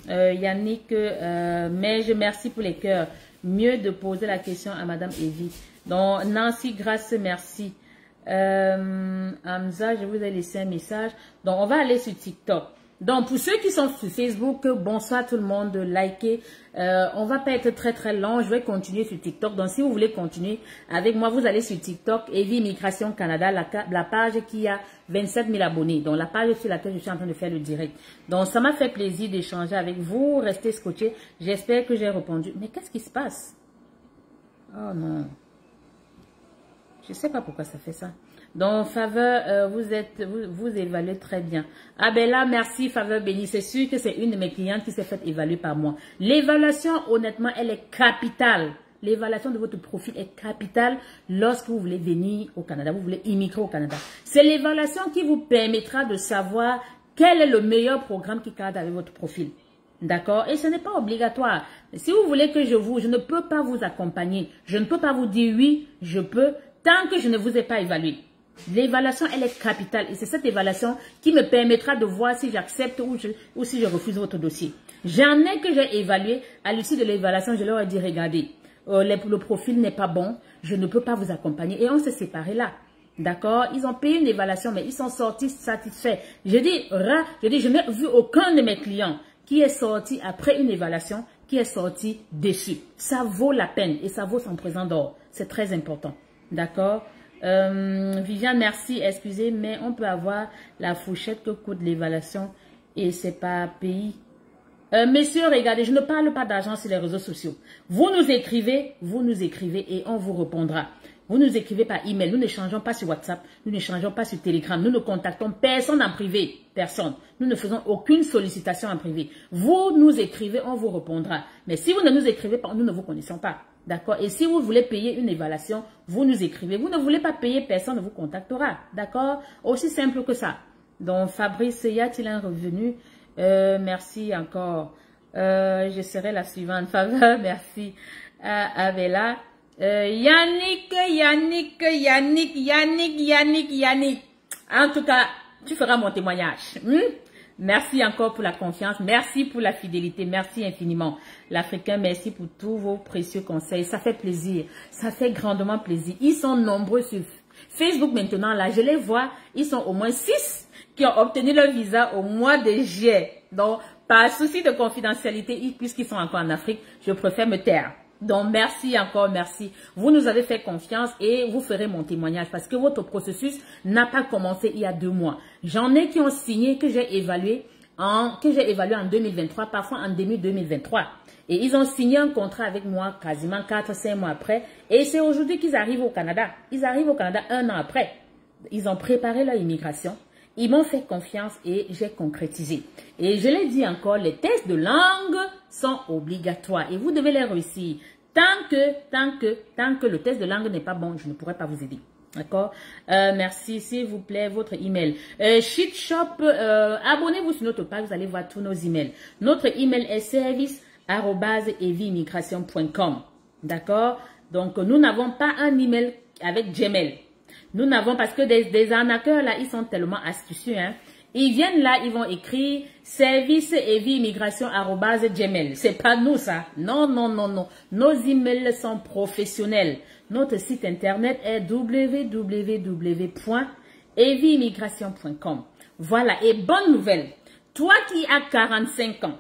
Yannick, mais je merci pour les cœurs. Mieux de poser la question à Madame Evie. Donc, Nancy, grâce, merci. Hamza, je vous ai laissé un message. Donc, on va aller sur TikTok. Donc, pour ceux qui sont sur Facebook, bonsoir tout le monde, likez. On va pas être très très long, je vais continuer sur TikTok. Donc, si vous voulez continuer avec moi, vous allez sur TikTok, Evie Immigration Canada, la page qui a 27 000 abonnés. Donc, la page sur laquelle je suis en train de faire le direct. Donc, ça m'a fait plaisir d'échanger avec vous. Restez scotchés. J'espère que j'ai répondu. Mais qu'est-ce qui se passe? Oh non. Je sais pas pourquoi ça fait ça. Donc, Faveur, vous évaluez très bien. Ah ben là, merci Faveur Béni. C'est sûr que c'est une de mes clientes qui s'est faite évaluer par moi. L'évaluation, honnêtement, elle est capitale. L'évaluation de votre profil est capitale lorsque vous voulez venir au Canada, vous voulez immigrer au Canada. C'est l'évaluation qui vous permettra de savoir quel est le meilleur programme qui cadre avec votre profil. D'accord? Et ce n'est pas obligatoire. Si vous voulez que je ne peux pas vous accompagner, je ne peux pas vous dire oui, je peux, tant que je ne vous ai pas évalué. L'évaluation, elle est capitale et c'est cette évaluation qui me permettra de voir si j'accepte ou si je refuse votre dossier. J'en ai que j'ai évalué. À l'issue de l'évaluation, je leur ai dit, regardez, le profil n'est pas bon, je ne peux pas vous accompagner. Et on s'est séparés là. D'accord? Ils ont payé une évaluation, mais ils sont sortis satisfaits. Je n'ai vu aucun de mes clients qui est sorti après une évaluation, qui est sorti déçu. Ça vaut la peine et ça vaut son présent d'or. C'est très important. D'accord? Viviane, merci, excusez, mais on peut avoir la fourchette que coûte l'évaluation et c'est pas pays. Messieurs, regardez, je ne parle pas d'argent sur les réseaux sociaux. Vous nous écrivez et on vous répondra. Vous nous écrivez par email, nous n'échangeons pas sur WhatsApp, nous n'échangeons pas sur Telegram, nous ne contactons personne en privé, personne. Nous ne faisons aucune sollicitation en privé. Vous nous écrivez, on vous répondra. Mais si vous ne nous écrivez pas, nous ne vous connaissons pas. D'accord? Et si vous voulez payer une évaluation, vous nous écrivez. Vous ne voulez pas payer, personne ne vous contactera. D'accord? Aussi simple que ça. Donc, Fabrice, y a-t-il un revenu? Merci encore. Je serai la suivante. Faveur, merci. Avela. Yannick. En tout cas, tu feras mon témoignage. Merci encore pour la confiance. Merci pour la fidélité. Merci infiniment. L'Africain, merci pour tous vos précieux conseils. Ça fait plaisir. Ça fait grandement plaisir. Ils sont nombreux Facebook maintenant, là, je les vois, ils sont au moins 6 qui ont obtenu leur visa au mois de juillet. Donc, par souci de confidentialité, puisqu'ils sont encore en Afrique, je préfère me taire. Donc, merci encore, merci. Vous nous avez fait confiance et vous ferez mon témoignage parce que votre processus n'a pas commencé il y a 2 mois. J'en ai qui ont signé, que j'ai évalué en 2023, parfois en début 2023. Et ils ont signé un contrat avec moi quasiment 4-5 mois après. Et c'est aujourd'hui qu'ils arrivent au Canada. Ils arrivent au Canada 1 an après. Ils ont préparé leur immigration. Ils m'ont fait confiance et j'ai concrétisé. Et je l'ai dit encore, les tests de langue sont obligatoires et vous devez les réussir. Tant que le test de langue n'est pas bon, je ne pourrai pas vous aider. D'accord? Merci, s'il vous plaît, votre email. Sheet Shop, abonnez-vous sur notre page, vous allez voir tous nos emails. Notre email est service@eviimmigration.com. D'accord? Donc, nous n'avons pas un email avec Gmail. Nous n'avons, parce que des arnaqueurs là, ils sont tellement astucieux, hein. Ils viennent là, ils vont écrire service@eviimmigration@gmail. C'est pas nous ça. Non, non, non, non. Nos emails sont professionnels. Notre site internet est www.eviimmigration.com. Voilà. Et bonne nouvelle. Toi qui as 45 ans,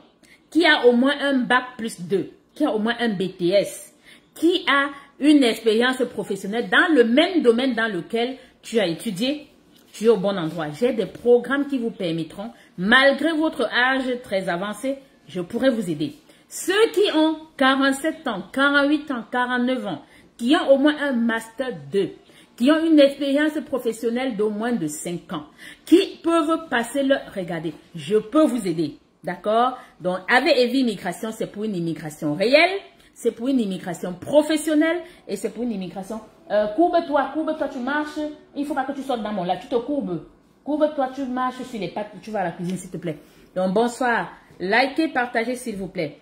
qui a au moins un bac+2, qui a au moins un BTS, qui a une expérience professionnelle dans le même domaine dans lequel tu as étudié, tu es au bon endroit. J'ai des programmes qui vous permettront, malgré votre âge très avancé, je pourrais vous aider. Ceux qui ont 47 ans, 48 ans, 49 ans, qui ont au moins un Master 2, qui ont une expérience professionnelle d'au moins de 5 ans, qui peuvent passer le... Regardez, je peux vous aider. D'accord? Donc, avec Evie Immigration, c'est pour une immigration réelle. C'est pour une immigration professionnelle et c'est pour une immigration. Courbe-toi, tu marches. Il ne faut pas que tu sortes dans mon lac, tu te courbes. Courbe-toi, tu marches sur les pattes, tu vas à la cuisine s'il te plaît. Donc bonsoir, likez, partagez s'il vous plaît.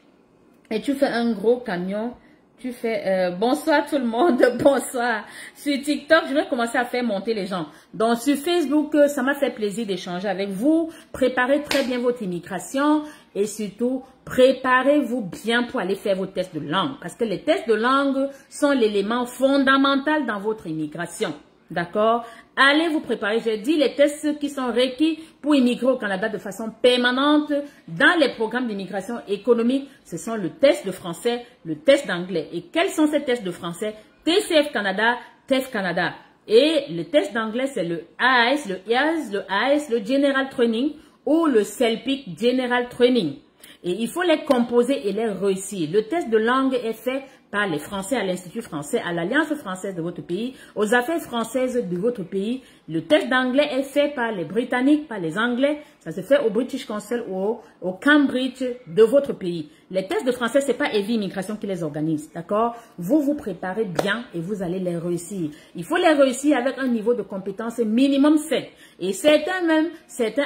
Et tu fais un gros camion. Tu fais bonsoir tout le monde, bonsoir. Sur TikTok, je vais commencer à faire monter les gens. Donc sur Facebook, ça m'a fait plaisir d'échanger avec vous. Préparez très bien votre immigration et surtout, préparez-vous bien pour aller faire vos tests de langue. Parce que les tests de langue sont l'élément fondamental dans votre immigration. D'accord? Allez vous préparer. J'ai dit les tests qui sont requis pour immigrer au Canada de façon permanente dans les programmes d'immigration économique. Ce sont le test de français, le test d'anglais. Et quels sont ces tests de français? TCF Canada, TEF Canada. Et le test d'anglais, c'est le AAS, le IAS, le AS, le General Training ou le CELPIC General Training. Et il faut les composer et les réussir. Le test de langue est fait par les Français à l'Institut français, à l'Alliance française de votre pays, aux affaires françaises de votre pays. Le test d'anglais est fait par les Britanniques, par les Anglais. Ça se fait au British Council ou au Cambridge de votre pays. Les tests de français, c'est pas Evie Immigration qui les organise, d'accord? Vous vous préparez bien et vous allez les réussir. Il faut les réussir avec un niveau de compétence minimum 7. Et certains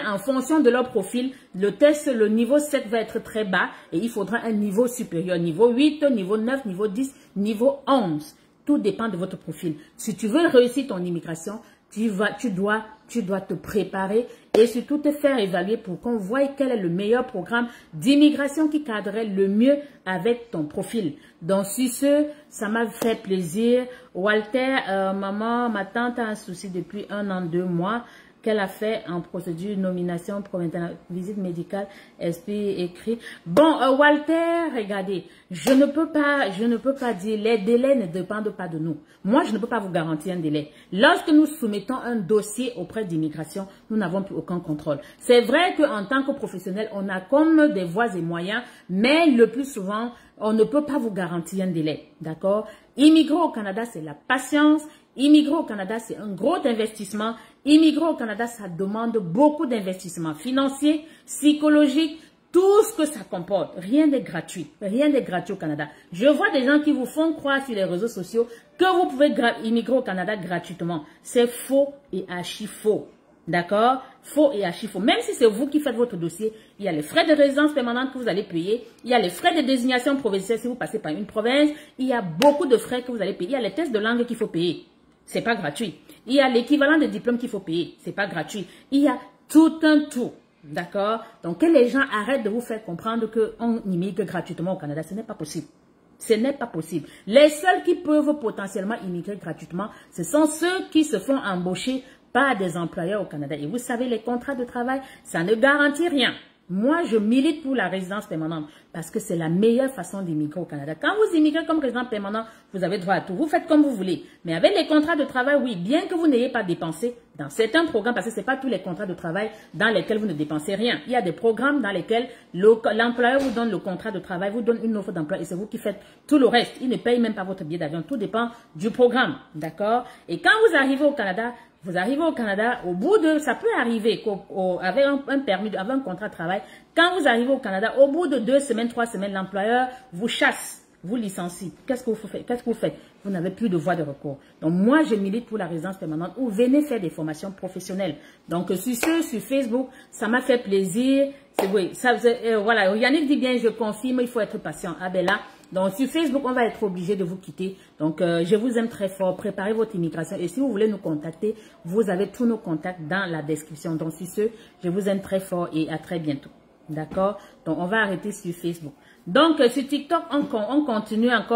en fonction de leur profil, le test, le niveau 7 va être très bas et il faudra un niveau supérieur, niveau 8, niveau 9, niveau 10, niveau 11. Tout dépend de votre profil. Si tu veux réussir ton immigration, tu dois te préparer et surtout te faire évaluer pour qu'on voie quel est le meilleur programme d'immigration qui cadrerait le mieux avec ton profil. Donc, sur ce, ça m'a fait plaisir. Walter, maman, ma tante a un souci depuis 1 an, 2 mois. Qu'elle a fait en procédure nomination pour visite médicale, esprit écrit. Bon, Walter, regardez, je ne peux pas dire, les délais ne dépendent pas de nous. Moi, je ne peux pas vous garantir un délai. Lorsque nous soumettons un dossier auprès d'immigration, nous n'avons plus aucun contrôle. C'est vrai qu'en tant que professionnel, on a comme des voies et moyens, mais le plus souvent, on ne peut pas vous garantir un délai. D'accord? Immigrer au Canada, c'est la patience. Immigrer au Canada, c'est un gros investissement. Immigrer au Canada, ça demande beaucoup d'investissements financiers, psychologiques, tout ce que ça comporte. Rien n'est gratuit. Rien n'est gratuit au Canada. Je vois des gens qui vous font croire sur les réseaux sociaux que vous pouvez immigrer au Canada gratuitement. C'est faux et archi faux. D'accord? Faux et archi faux. Même si c'est vous qui faites votre dossier, il y a les frais de résidence permanente que vous allez payer. Il y a les frais de désignation provinciale si vous passez par une province. Il y a beaucoup de frais que vous allez payer. Il y a les tests de langue qu'il faut payer. C'est pas gratuit. Il y a l'équivalent de diplôme qu'il faut payer. C'est pas gratuit. Il y a tout un tout. D'accord? Donc, que les gens arrêtent de vous faire comprendre qu'on immigre gratuitement au Canada. Ce n'est pas possible. Ce n'est pas possible. Les seuls qui peuvent potentiellement immigrer gratuitement, ce sont ceux qui se font embaucher par des employeurs au Canada. Et vous savez, les contrats de travail, ça ne garantit rien. Moi, je milite pour la résidence permanente parce que c'est la meilleure façon d'immigrer au Canada. Quand vous immigrez comme résident permanent, vous avez droit à tout. Vous faites comme vous voulez. Mais avec les contrats de travail, oui, bien que vous n'ayez pas dépensé dans certains programmes, parce que ce n'est pas tous les contrats de travail dans lesquels vous ne dépensez rien. Il y a des programmes dans lesquels l'employeur vous donne le contrat de travail, vous donne une offre d'emploi et c'est vous qui faites tout le reste. Il ne paye même pas votre billet d'avion. Tout dépend du programme. D'accord? Et quand vous arrivez au Canada, au bout de, ça peut arriver avec un permis, avec un contrat de travail, quand vous arrivez au Canada, au bout de 2 semaines, 3 semaines, l'employeur vous chasse, vous licencie. Qu'est-ce que vous faites? Vous n'avez plus de voie de recours. Donc moi, je milite pour la résidence permanente ou venez faire des formations professionnelles. Donc sur Facebook, ça m'a fait plaisir. Oui, voilà, Yannick dit bien, je confirme, il faut être patient. Ah ben là, donc sur Facebook, on va être obligé de vous quitter. Donc je vous aime très fort. Préparez votre immigration. Et si vous voulez nous contacter, vous avez tous nos contacts dans la description. Donc sur ce, je vous aime très fort et à très bientôt. D'accord? Donc on va arrêter sur Facebook. Donc sur TikTok, on continue encore.